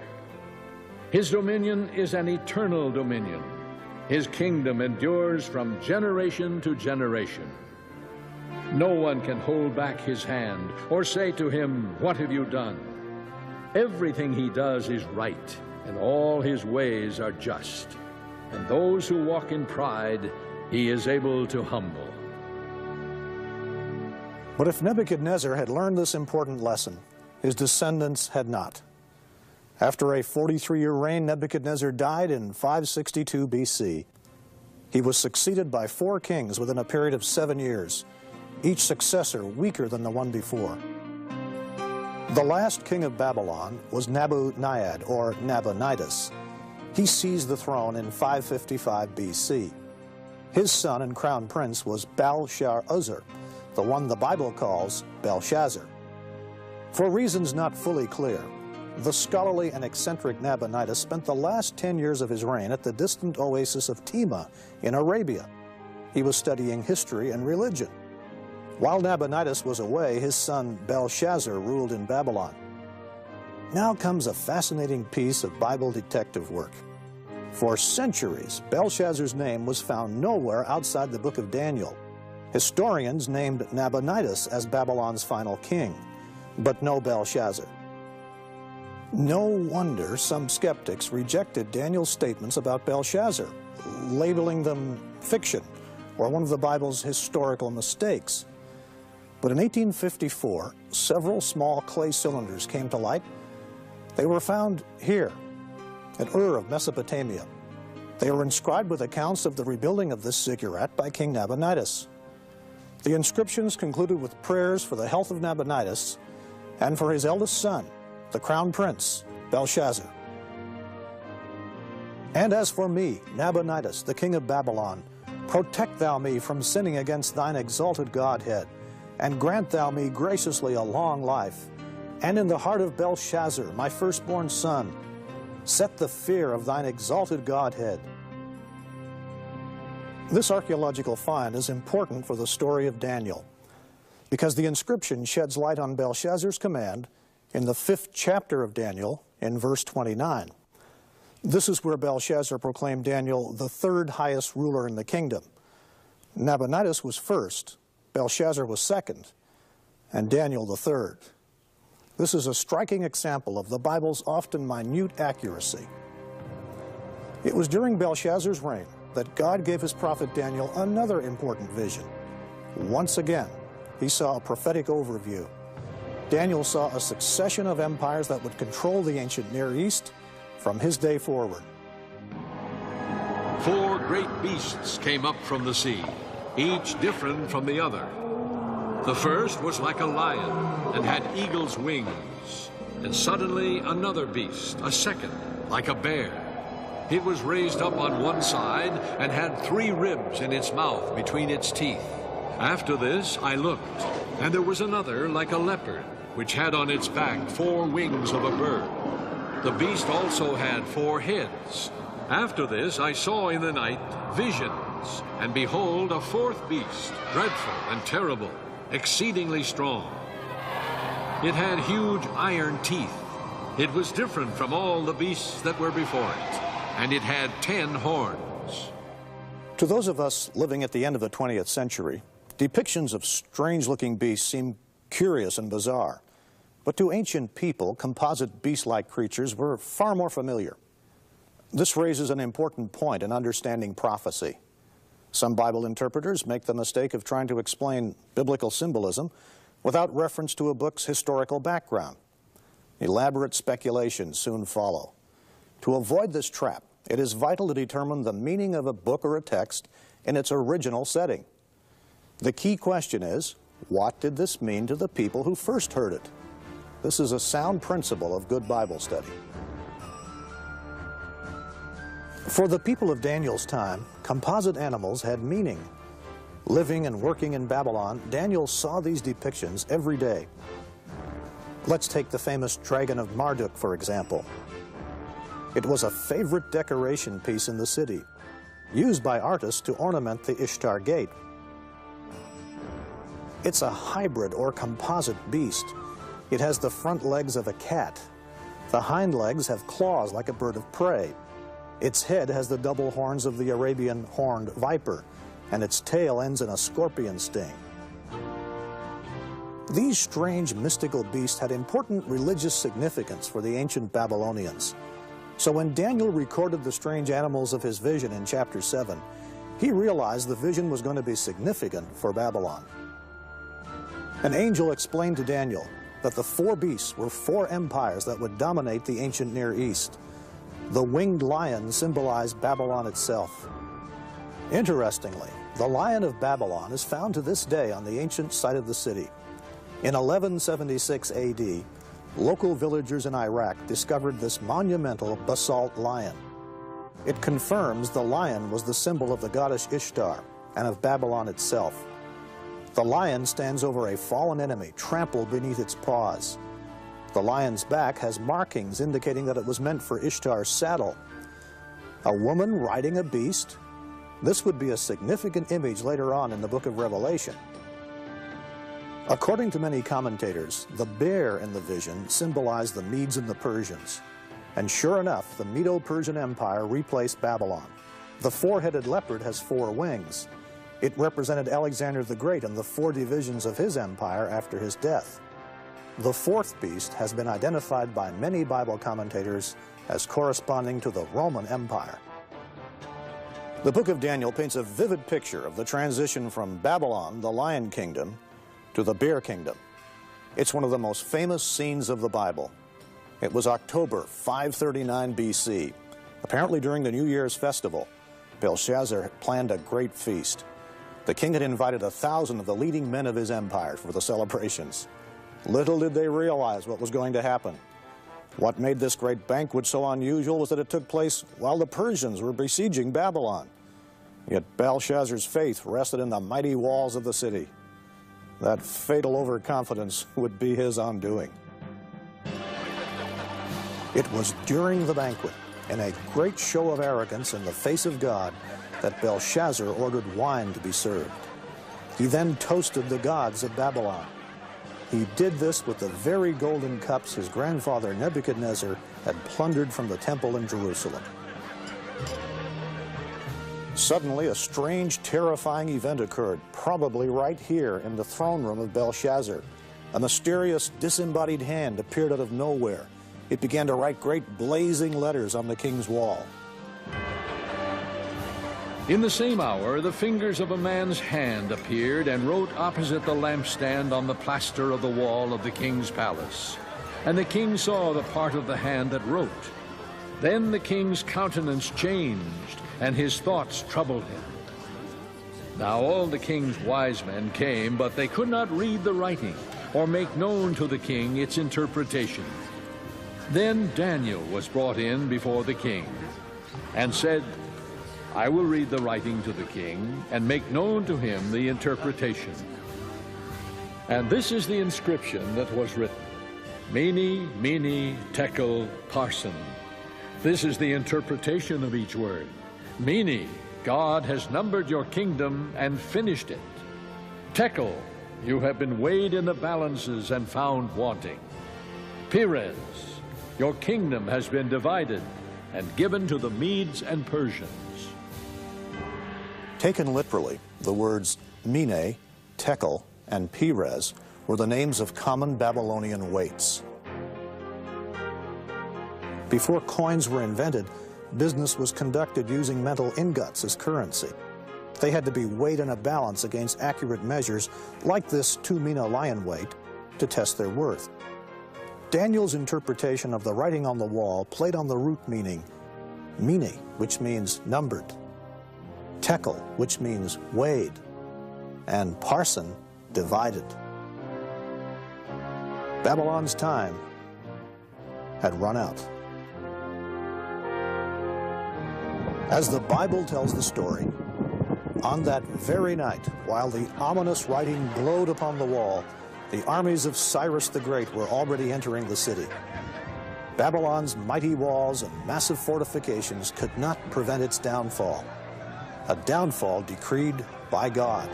His dominion is an eternal dominion. His kingdom endures from generation to generation. No one can hold back his hand or say to him, "What have you done?" Everything he does is right, and all his ways are just. And those who walk in pride, he is able to humble. But if Nebuchadnezzar had learned this important lesson, his descendants had not. After a 43-year reign, Nebuchadnezzar died in 562 BC. He was succeeded by 4 kings within a period of 7 years, each successor weaker than the one before. The last king of Babylon was Nabonidus, or Nabonidus. He seized the throne in 555 BC. His son and crown prince was Belshazzar, the one the Bible calls Belshazzar. For reasons not fully clear, the scholarly and eccentric Nabonidus spent the last 10 years of his reign at the distant oasis of Tema in Arabia. He was studying history and religion. While Nabonidus was away, his son Belshazzar ruled in Babylon. Now comes a fascinating piece of Bible detective work. For centuries, Belshazzar's name was found nowhere outside the book of Daniel. Historians named Nabonidus as Babylon's final king, but no Belshazzar. No wonder some skeptics rejected Daniel's statements about Belshazzar, labeling them fiction or one of the Bible's historical mistakes. But in 1854, several small clay cylinders came to light. They were found here, at Ur of Mesopotamia. They were inscribed with accounts of the rebuilding of this ziggurat by King Nabonidus. The inscriptions concluded with prayers for the health of Nabonidus and for his eldest son, the crown prince, Belshazzar. "And as for me, Nabonidus, the king of Babylon, protect thou me from sinning against thine exalted Godhead, and grant thou me graciously a long life. And in the heart of Belshazzar, my firstborn son, set the fear of thine exalted Godhead." This archaeological find is important for the story of Daniel, because the inscription sheds light on Belshazzar's command in the 5th chapter of Daniel in verse 29. This is where Belshazzar proclaimed Daniel the 3rd highest ruler in the kingdom. Nabonidus was first, Belshazzar was second, and Daniel the 3rd. This is a striking example of the Bible's often minute accuracy. It was during Belshazzar's reign that God gave his prophet Daniel another important vision. Once again, he saw a prophetic overview Daniel saw a succession of empires that would control the ancient Near East from his day forward. 4 great beasts came up from the sea, each different from the other. The first was like a lion and had eagle's wings. And suddenly another beast, a second, like a bear. It was raised up on one side and had 3 ribs in its mouth between its teeth. After this I looked, and there was another like a leopard, which had on its back 4 wings of a bird. The beast also had 4 heads. After this I saw in the night visions, and behold, a 4th beast, dreadful and terrible, exceedingly strong. It had huge iron teeth. It was different from all the beasts that were before it, and it had 10 horns. To those of us living at the end of the 20th century, depictions of strange-looking beasts seem curious and bizarre. But to ancient people, composite beast-like creatures were far more familiar. This raises an important point in understanding prophecy. Some Bible interpreters make the mistake of trying to explain biblical symbolism without reference to a book's historical background. Elaborate speculations soon follow. To avoid this trap, it is vital to determine the meaning of a book or a text in its original setting. The key question is, what did this mean to the people who first heard it? This is a sound principle of good Bible study. For the people of Daniel's time, composite animals had meaning. Living and working in Babylon, Daniel saw these depictions every day. Let's take the famous Dragon of Marduk, for example. It was a favorite decoration piece in the city, used by artists to ornament the Ishtar Gate. It's a hybrid or composite beast. It has the front legs of a cat. The hind legs have claws like a bird of prey. Its head has the double horns of the Arabian horned viper, and its tail ends in a scorpion sting. These strange mystical beasts had important religious significance for the ancient Babylonians. So when Daniel recorded the strange animals of his vision in chapter 7, he realized the vision was going to be significant for Babylon. An angel explained to Daniel that the 4 beasts were 4 empires that would dominate the ancient Near East. The winged lion symbolized Babylon itself. Interestingly, the Lion of Babylon is found to this day on the ancient site of the city. In 1176 AD, local villagers in Iraq discovered this monumental basalt lion. It confirms the lion was the symbol of the goddess Ishtar and of Babylon itself. The lion stands over a fallen enemy, trampled beneath its paws. The lion's back has markings indicating that it was meant for Ishtar's saddle. A woman riding a beast? This would be a significant image later on in the book of Revelation. According to many commentators, the bear in the vision symbolized the Medes and the Persians. And sure enough, the Medo-Persian Empire replaced Babylon. The 4-headed leopard has 4 wings. It represented Alexander the Great and the 4 divisions of his empire after his death. The 4th beast has been identified by many Bible commentators as corresponding to the Roman Empire. The book of Daniel paints a vivid picture of the transition from Babylon, the Lion Kingdom, to the Bear Kingdom. It's one of the most famous scenes of the Bible. It was October 539 BC. Apparently during the New Year's festival, Belshazzar planned a great feast. The king had invited 1,000 of the leading men of his empire for the celebrations. Little did they realize what was going to happen. What made this great banquet so unusual was that it took place while the Persians were besieging Babylon. Yet Belshazzar's faith rested in the mighty walls of the city. That fatal overconfidence would be his undoing. It was during the banquet, in a great show of arrogance in the face of God, that Belshazzar ordered wine to be served. He then toasted the gods of Babylon. He did this with the very golden cups his grandfather Nebuchadnezzar had plundered from the temple in Jerusalem. Suddenly, a strange, terrifying event occurred, probably right here in the throne room of Belshazzar. A mysterious, disembodied hand appeared out of nowhere. It began to write great blazing letters on the king's wall. In the same hour, the fingers of a man's hand appeared and wrote opposite the lampstand on the plaster of the wall of the king's palace. And the king saw the part of the hand that wrote. Then the king's countenance changed, and his thoughts troubled him. Now all the king's wise men came, but they could not read the writing, or make known to the king its interpretation. Then Daniel was brought in before the king, and said, I will read the writing to the king, and make known to him the interpretation. And this is the inscription that was written, Mene, Mene, Tekel, Parsin. This is the interpretation of each word. Mene, God has numbered your kingdom and finished it. Tekel, you have been weighed in the balances and found wanting. Perez, your kingdom has been divided and given to the Medes and Persians. Taken literally, the words Mene, Tekel, and Perez were the names of common Babylonian weights. Before coins were invented, business was conducted using metal ingots as currency. They had to be weighed in a balance against accurate measures, like this 2 mina lion weight, to test their worth. Daniel's interpretation of the writing on the wall played on the root meaning, Mene, which means numbered, Tekel, which means weighed, and Parsin, divided. Babylon's time had run out. As the Bible tells the story, on that very night, while the ominous writing glowed upon the wall, the armies of Cyrus the Great were already entering the city. Babylon's mighty walls and massive fortifications could not prevent its downfall, a downfall decreed by God.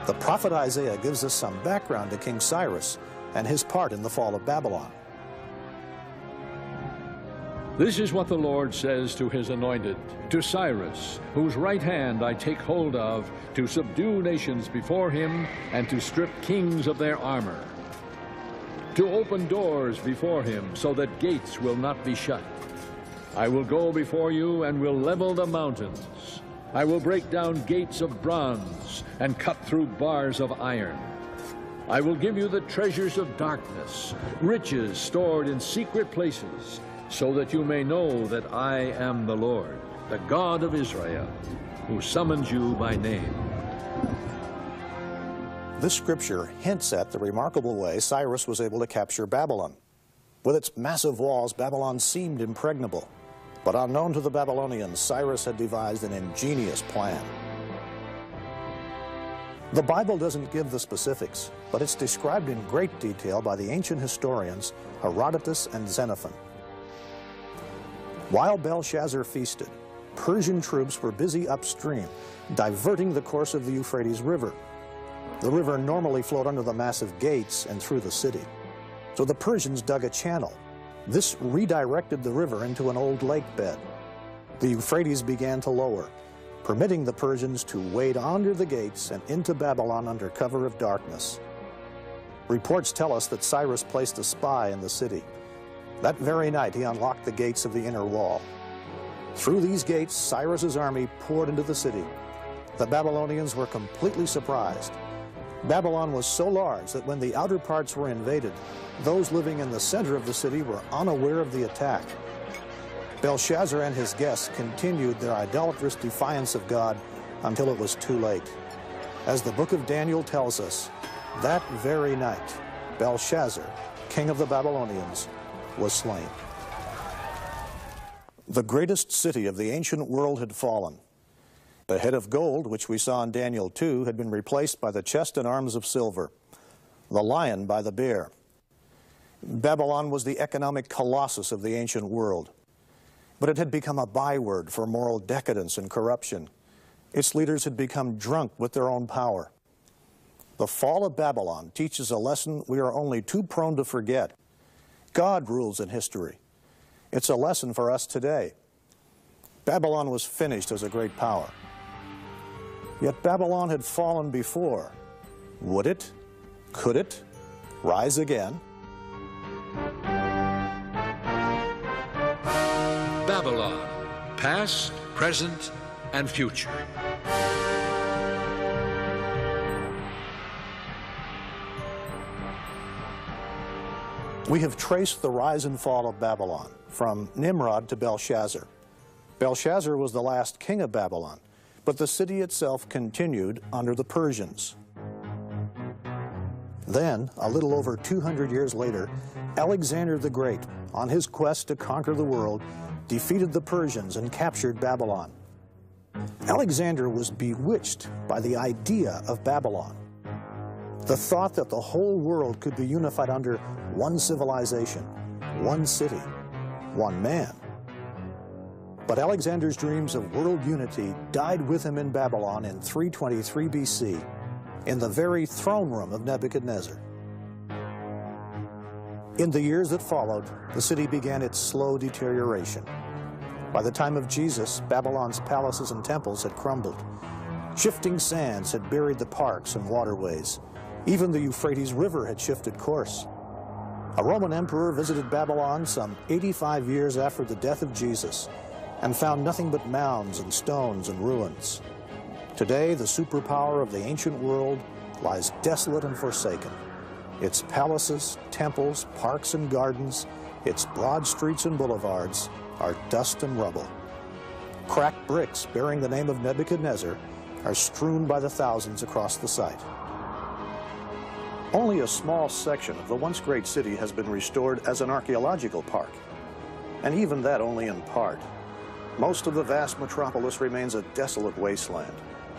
The prophet Isaiah gives us some background to King Cyrus and his part in the fall of Babylon. This is what the Lord says to his anointed, to Cyrus, whose right hand I take hold of, to subdue nations before him, and to strip kings of their armor, to open doors before him, so that gates will not be shut. I will go before you and will level the mountains. I will break down gates of bronze and cut through bars of iron. I will give you the treasures of darkness, riches stored in secret places, so that you may know that I am the Lord, the God of Israel, who summons you by name. This scripture hints at the remarkable way Cyrus was able to capture Babylon. With its massive walls, Babylon seemed impregnable. But unknown to the Babylonians, Cyrus had devised an ingenious plan. The Bible doesn't give the specifics, but it's described in great detail by the ancient historians Herodotus and Xenophon. While Belshazzar feasted, Persian troops were busy upstream, diverting the course of the Euphrates River. The river normally flowed under the massive gates and through the city. So the Persians dug a channel. This redirected the river into an old lake bed. The Euphrates began to lower, permitting the Persians to wade under the gates and into Babylon under cover of darkness. Reports tell us that Cyrus placed a spy in the city. That very night, he unlocked the gates of the inner wall. Through these gates, Cyrus's army poured into the city. The Babylonians were completely surprised. Babylon was so large that when the outer parts were invaded, those living in the center of the city were unaware of the attack. Belshazzar and his guests continued their idolatrous defiance of God until it was too late. As the book of Daniel tells us, that very night, Belshazzar, king of the Babylonians, was slain. The greatest city of the ancient world had fallen. The head of gold, which we saw in Daniel 2, had been replaced by the chest and arms of silver, the lion by the bear. Babylon was the economic colossus of the ancient world, but it had become a byword for moral decadence and corruption. Its leaders had become drunk with their own power. The fall of Babylon teaches a lesson we are only too prone to forget. God rules in history. It's a lesson for us today. Babylon was finished as a great power. Yet Babylon had fallen before. Would it? Could it rise again? Babylon, past, present, and future. We have traced the rise and fall of Babylon from Nimrod to Belshazzar. Belshazzar was the last king of Babylon, but the city itself continued under the Persians. Then, a little over 200 years later, Alexander the Great, on his quest to conquer the world, defeated the Persians and captured Babylon. Alexander was bewitched by the idea of Babylon, the thought that the whole world could be unified under one civilization, one city, one man. But Alexander's dreams of world unity died with him in Babylon in 323 BC, in the very throne room of Nebuchadnezzar. In the years that followed, the city began its slow deterioration. By the time of Jesus, Babylon's palaces and temples had crumbled. Shifting sands had buried the parks and waterways. Even the Euphrates River had shifted course. A Roman emperor visited Babylon some 85 years after the death of Jesus and found nothing but mounds and stones and ruins. Today, the superpower of the ancient world lies desolate and forsaken. Its palaces, temples, parks and gardens, its broad streets and boulevards are dust and rubble. Cracked bricks bearing the name of Nebuchadnezzar are strewn by the thousands across the site. Only a small section of the once great city has been restored as an archaeological park, and even that only in part. Most of the vast metropolis remains a desolate wasteland,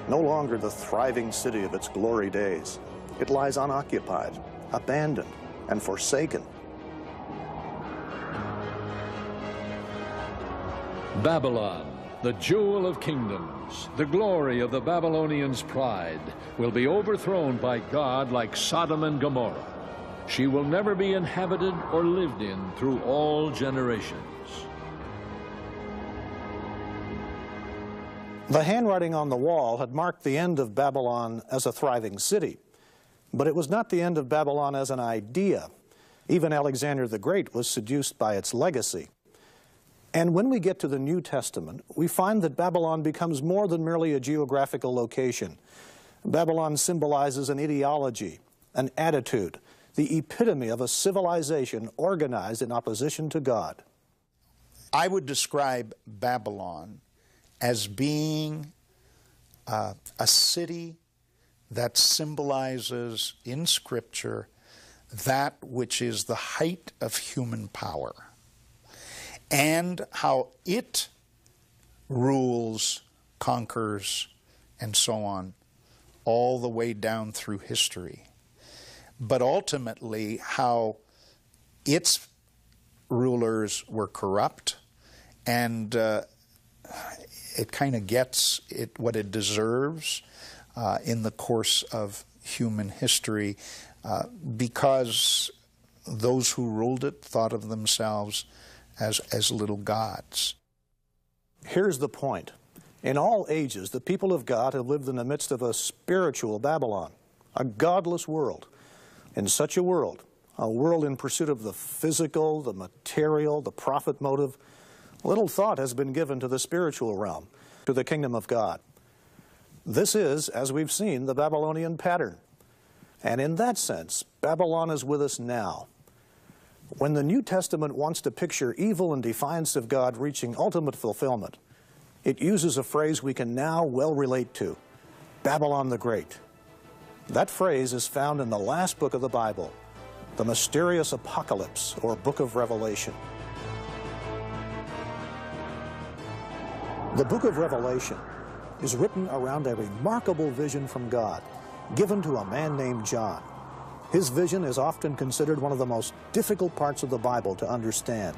no longer the thriving city of its glory days. It lies unoccupied, abandoned, and forsaken. Babylon, the jewel of kingdoms, the glory of the Babylonians' pride, will be overthrown by God like Sodom and Gomorrah. She will never be inhabited or lived in through all generations. The handwriting on the wall had marked the end of Babylon as a thriving city, but it was not the end of Babylon as an idea. Even Alexander the Great was seduced by its legacy. And when we get to the New Testament, we find that Babylon becomes more than merely a geographical location. Babylon symbolizes an ideology, an attitude, the epitome of a civilization organized in opposition to God. I would describe Babylon as being a city that symbolizes in Scripture that which is the height of human power, and how it rules, conquers, and so on, all the way down through history. But ultimately, how its rulers were corrupt, and it kind of gets what it deserves in the course of human history because those who ruled it thought of themselves as little gods. Here's the point. In all ages, the people of God have lived in the midst of a spiritual Babylon, a godless world. In such a world in pursuit of the physical, the material, the profit motive, little thought has been given to the spiritual realm, to the kingdom of God. This is, as we've seen, the Babylonian pattern. And in that sense, Babylon is with us now. When the New Testament wants to picture evil and defiance of God reaching ultimate fulfillment, it uses a phrase we can now well relate to, Babylon the Great. That phrase is found in the last book of the Bible, the mysterious Apocalypse, or Book of Revelation. The Book of Revelation is written around a remarkable vision from God, given to a man named John. His vision is often considered one of the most difficult parts of the Bible to understand.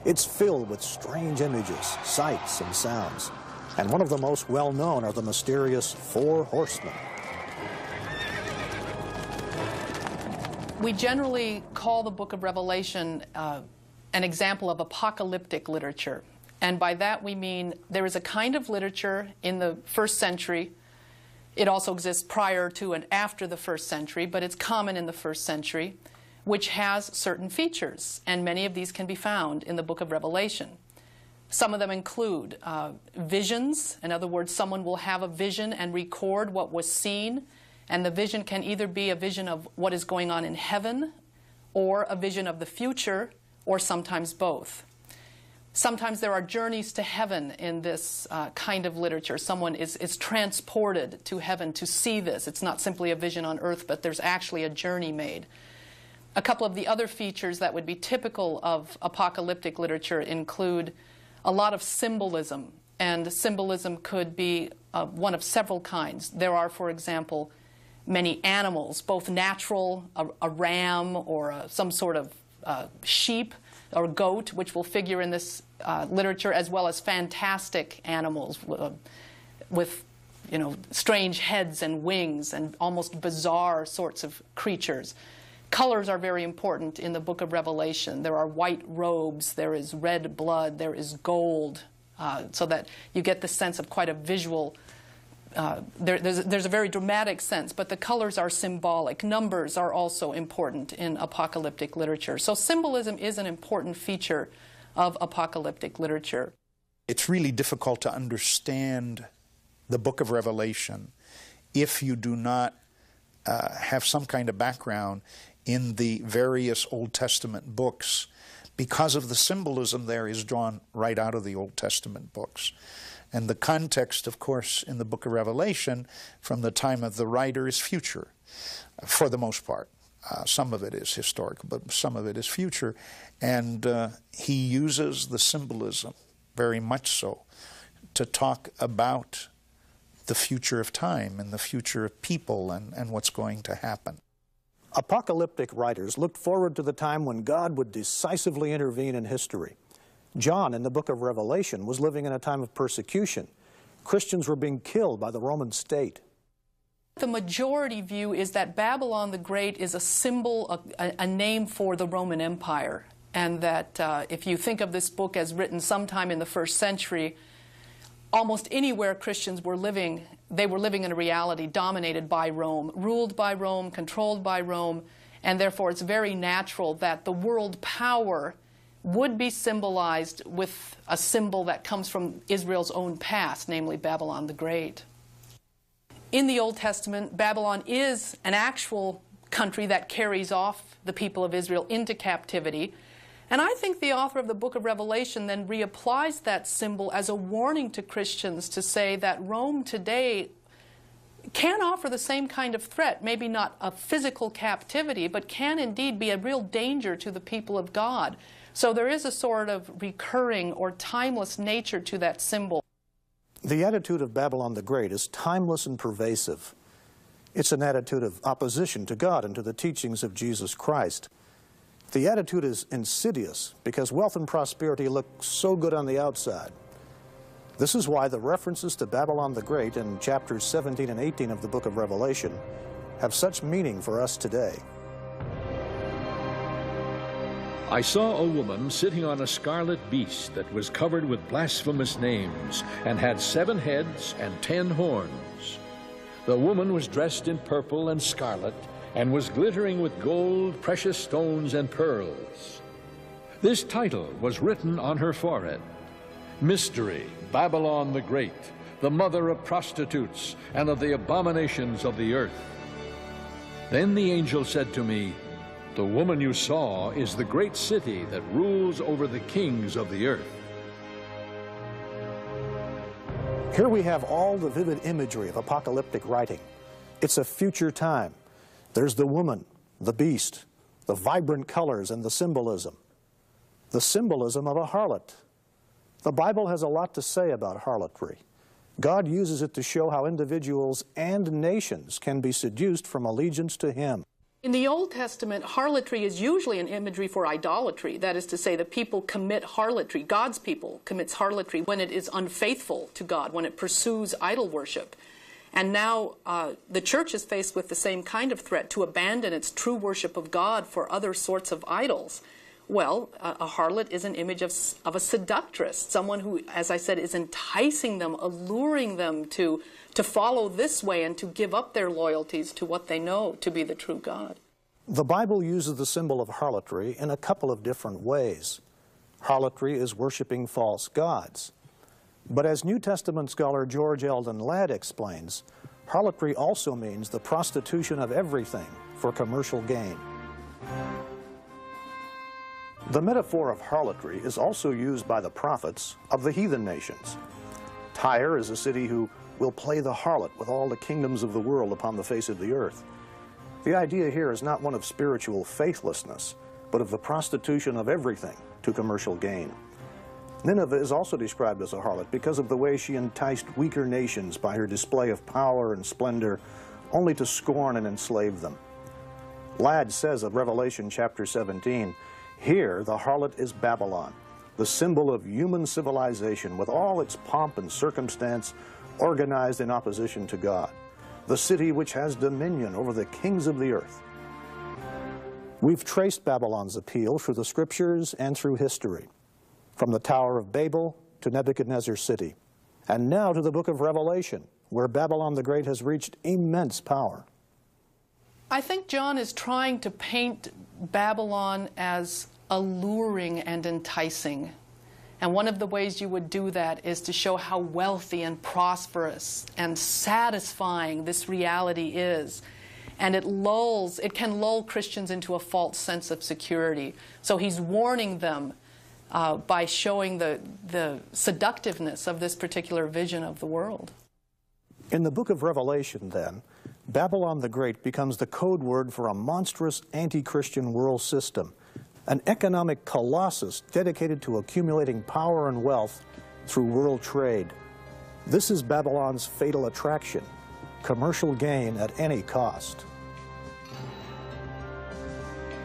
It's filled with strange images, sights, and sounds. And one of the most well-known are the mysterious four horsemen. We generally call the Book of Revelation an example of apocalyptic literature. And by that we mean there is a kind of literature in the first century. It also exists prior to and after the first century, but it's common in the first century, which has certain features, and many of these can be found in the Book of Revelation. Some of them include visions. In other words, someone will have a vision and record what was seen, and the vision can either be a vision of what is going on in heaven or a vision of the future, or sometimes both. Sometimes there are journeys to heaven in this kind of literature. Someone is transported to heaven to see this. It's not simply a vision on earth, but there's actually a journey made. A couple of the other features that would be typical of apocalyptic literature include a lot of symbolism, and symbolism could be one of several kinds. There are, for example, many animals, both natural, a ram or some sort of sheep or goat, which will figure in this literature, as well as fantastic animals with strange heads and wings and almost bizarre sorts of creatures. Colors are very important in the book of Revelation. There are white robes, there is red blood, there is gold, so that you get the sense of quite a visual. There's a very dramatic sense, but the colors are symbolic. Numbers are also important in apocalyptic literature. So symbolism is an important feature of apocalyptic literature. It's really difficult to understand the book of Revelation if you do not have some kind of background in the various Old Testament books, because of the symbolism there is drawn right out of the Old Testament books. And the context, of course, in the book of Revelation from the time of the writer is future, for the most part. Some of it is historical, but some of it is future. And he uses the symbolism, very much so, to talk about the future of time and the future of people and what's going to happen. Apocalyptic writers looked forward to the time when God would decisively intervene in history. John, in the book of Revelation, was living in a time of persecution. Christians were being killed by the Roman state. The majority view is that Babylon the Great is a symbol, a name for the Roman Empire, and that if you think of this book as written sometime in the 1st century, almost anywhere Christians were living, they were living in a reality dominated by Rome, ruled by Rome, controlled by Rome, and therefore it's very natural that the world power would be symbolized with a symbol that comes from Israel's own past, namely Babylon the Great. In the Old Testament, Babylon is an actual country that carries off the people of Israel into captivity. And I think the author of the book of Revelation then reapplies that symbol as a warning to Christians to say that Rome today can offer the same kind of threat, maybe not a physical captivity, but can indeed be a real danger to the people of God. So there is a sort of recurring or timeless nature to that symbol. The attitude of Babylon the Great is timeless and pervasive. It's an attitude of opposition to God and to the teachings of Jesus Christ. The attitude is insidious because wealth and prosperity look so good on the outside. This is why the references to Babylon the Great in chapters 17 and 18 of the book of Revelation have such meaning for us today. I saw a woman sitting on a scarlet beast that was covered with blasphemous names and had 7 heads and 10 horns. The woman was dressed in purple and scarlet and was glittering with gold, precious stones, and pearls. This title was written on her forehead: Mystery, Babylon the Great, the mother of prostitutes and of the abominations of the earth. Then the angel said to me, the woman you saw is the great city that rules over the kings of the earth. Here we have all the vivid imagery of apocalyptic writing. It's a future time. There's the woman, the beast, the vibrant colors and the symbolism of a harlot. The Bible has a lot to say about harlotry. God uses it to show how individuals and nations can be seduced from allegiance to Him. In the Old Testament, harlotry is usually an imagery for idolatry. That is to say, the people commit harlotry. God's people commits harlotry when it is unfaithful to God, when it pursues idol worship. And now the church is faced with the same kind of threat, to abandon its true worship of God for other sorts of idols. Well, a harlot is an image of a seductress, someone who, as I said, is enticing them, alluring them to follow this way and to give up their loyalties to what they know to be the true God. The Bible uses the symbol of harlotry in a couple of different ways. Harlotry is worshiping false gods. But as New Testament scholar George Eldon Ladd explains, harlotry also means the prostitution of everything for commercial gain. The metaphor of harlotry is also used by the prophets of the heathen nations. Tyre is a city who will play the harlot with all the kingdoms of the world upon the face of the earth. The idea here is not one of spiritual faithlessness, but of the prostitution of everything to commercial gain. Nineveh is also described as a harlot because of the way she enticed weaker nations by her display of power and splendor, only to scorn and enslave them. Ladd says of Revelation chapter 17, "Here the harlot is Babylon, the symbol of human civilization with all its pomp and circumstance organized in opposition to God, the city which has dominion over the kings of the earth." We've traced Babylon's appeal through the scriptures and through history, from the Tower of Babel to Nebuchadnezzar's city, and now to the book of Revelation, where Babylon the Great has reached immense power. I think John is trying to paint Babylon as alluring and enticing. And one of the ways you would do that is to show how wealthy and prosperous and satisfying this reality is. And it can lull Christians into a false sense of security. So he's warning them by showing the seductiveness of this particular vision of the world. In the book of Revelation, then, Babylon the Great becomes the code word for a monstrous anti-Christian world system, an economic colossus dedicated to accumulating power and wealth through world trade. This is Babylon's fatal attraction, commercial gain at any cost.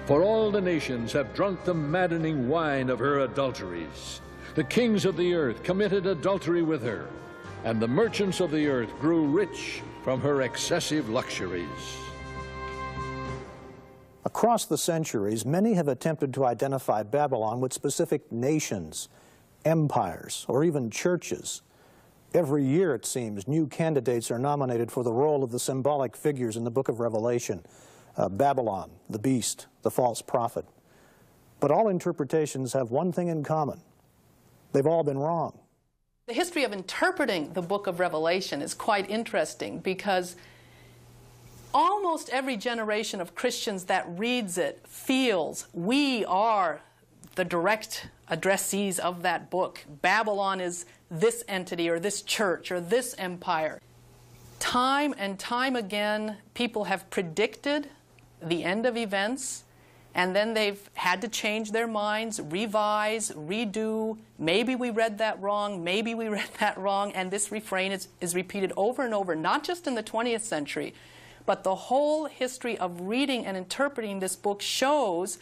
For all the nations have drunk the maddening wine of her adulteries. The kings of the earth committed adultery with her, and the merchants of the earth grew rich from her excessive luxuries. Across the centuries, many have attempted to identify Babylon with specific nations, empires, or even churches. Every year, it seems, new candidates are nominated for the role of the symbolic figures in the book of Revelation. Babylon, the beast, the false prophet. But all interpretations have one thing in common. They've all been wrong. The history of interpreting the book of Revelation is quite interesting because almost every generation of Christians that reads it feels we are the direct addressees of that book. Babylon is this entity or this church or this empire. Time and time again, people have predicted the end of events, and then they've had to change their minds, revise, redo. Maybe we read that wrong, maybe we read that wrong, and this refrain is repeated over and over, not just in the 20th century, but the whole history of reading and interpreting this book shows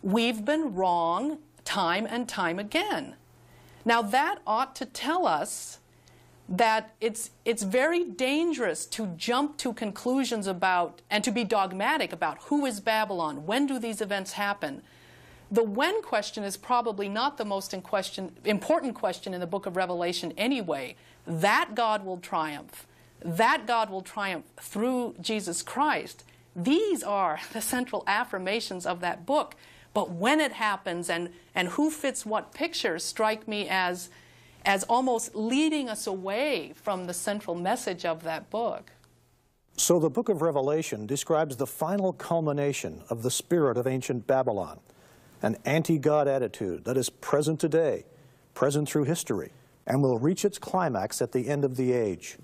we've been wrong time and time again. Now that ought to tell us that it's very dangerous to jump to conclusions about and to be dogmatic about who is Babylon, when do these events happen. The when question is probably not the most important question in the book of Revelation anyway. That God will triumph. That God will triumph through Jesus Christ. These are the central affirmations of that book. But when it happens and who fits what pictures strike me as almost leading us away from the central message of that book. So the book of Revelation describes the final culmination of the spirit of ancient Babylon, an anti-God attitude that is present today, present through history, and will reach its climax at the end of the age.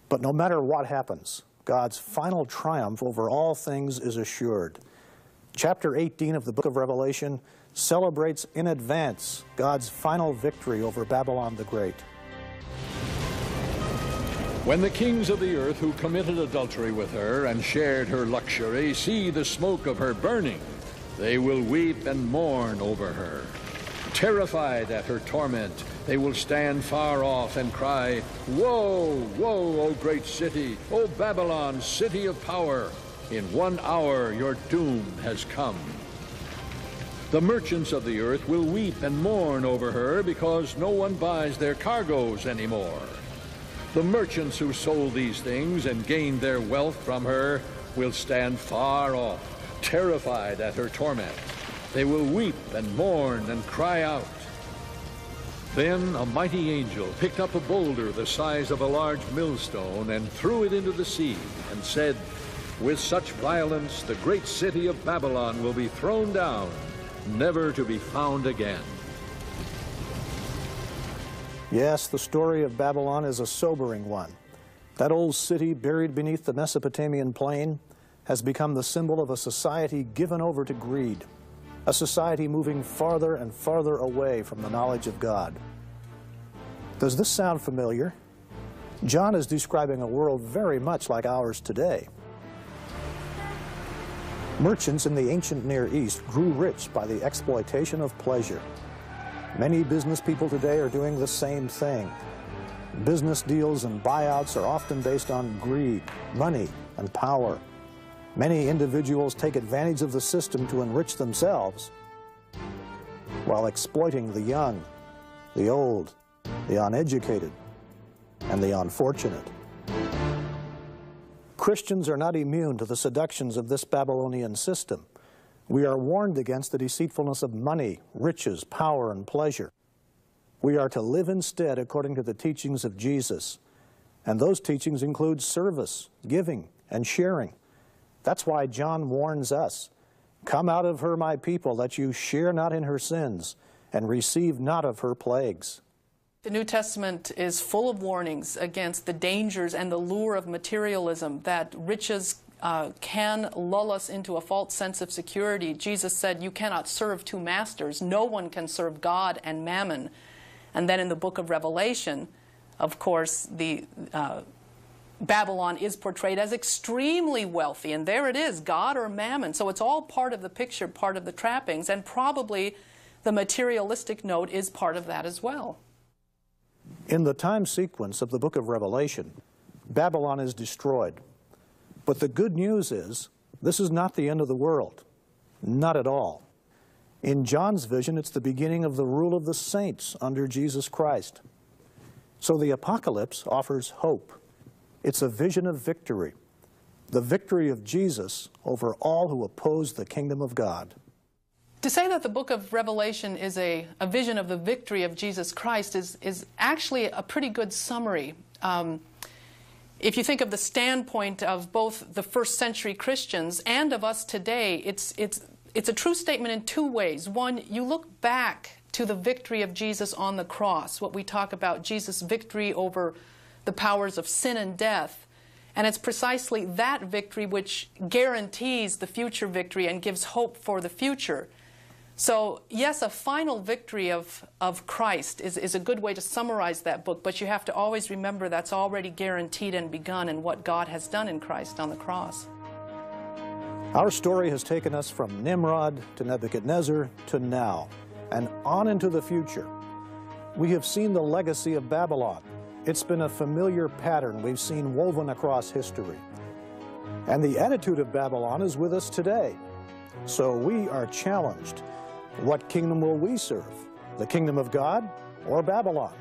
But no matter what happens, God's final triumph over all things is assured. Chapter 18 of the book of Revelation celebrates in advance God's final victory over Babylon the Great. When the kings of the earth who committed adultery with her and shared her luxury see the smoke of her burning, they will weep and mourn over her. Terrified at her torment, they will stand far off and cry, "Woe, woe, O great city, O Babylon, city of power! In 1 hour your doom has come." The merchants of the earth will weep and mourn over her because no one buys their cargoes anymore. The merchants who sold these things and gained their wealth from her will stand far off, terrified at her torment. They will weep and mourn and cry out. Then a mighty angel picked up a boulder the size of a large millstone and threw it into the sea and said, "With such violence the great city of Babylon will be thrown down, never to be found again." Yes, the story of Babylon is a sobering one. That old city buried beneath the Mesopotamian plain has become the symbol of a society given over to greed, a society moving farther and farther away from the knowledge of God. Does this sound familiar? John is describing a world very much like ours today. Merchants in the ancient Near East grew rich by the exploitation of pleasure. Many business people today are doing the same thing. Business deals and buyouts are often based on greed, money, and power. Many individuals take advantage of the system to enrich themselves while exploiting the young, the old, the uneducated, and the unfortunate. Christians are not immune to the seductions of this Babylonian system. We are warned against the deceitfulness of money, riches, power, and pleasure. We are to live instead according to the teachings of Jesus, and those teachings include service, giving, and sharing. That's why John warns us, "Come out of her, my people, that you share not in her sins, and receive not of her plagues." The New Testament is full of warnings against the dangers and the lure of materialism, that riches can lull us into a false sense of security. Jesus said, "You cannot serve two masters. No one can serve God and mammon." And then in the book of Revelation, of course, Babylon is portrayed as extremely wealthy, and there it is, God or mammon. So it's all part of the picture, part of the trappings, and probably the materialistic note is part of that as well. In the time sequence of the book of Revelation, Babylon is destroyed. But the good news is, this is not the end of the world. Not at all. In John's vision, it's the beginning of the rule of the saints under Jesus Christ. So the apocalypse offers hope. It's a vision of victory, the victory of Jesus over all who oppose the kingdom of God. To say that the book of Revelation is a vision of the victory of Jesus Christ is actually a pretty good summary. If you think of the standpoint of both the first century Christians and of us today, it's a true statement in two ways. One, you look back to the victory of Jesus on the cross, what we talk about, Jesus' victory over the powers of sin and death. And it's precisely that victory which guarantees the future victory and gives hope for the future. So, yes, a final victory of Christ is a good way to summarize that book, but you have to always remember that's already guaranteed and begun in what God has done in Christ on the cross. Our story has taken us from Nimrod to Nebuchadnezzar to now, and on into the future. We have seen the legacy of Babylon. It's been a familiar pattern we've seen woven across history. And the attitude of Babylon is with us today. So we are challenged. What kingdom will we serve? The kingdom of God or Babylon?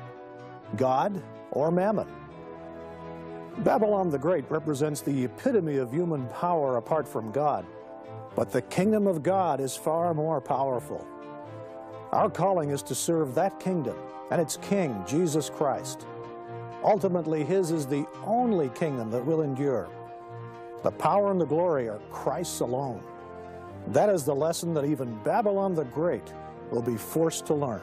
God or Mammon? Babylon the Great represents the epitome of human power apart from God. But the kingdom of God is far more powerful. Our calling is to serve that kingdom and its king, Jesus Christ. Ultimately, his is the only kingdom that will endure. The power and the glory are Christ's alone. That is the lesson that even Babylon the Great will be forced to learn.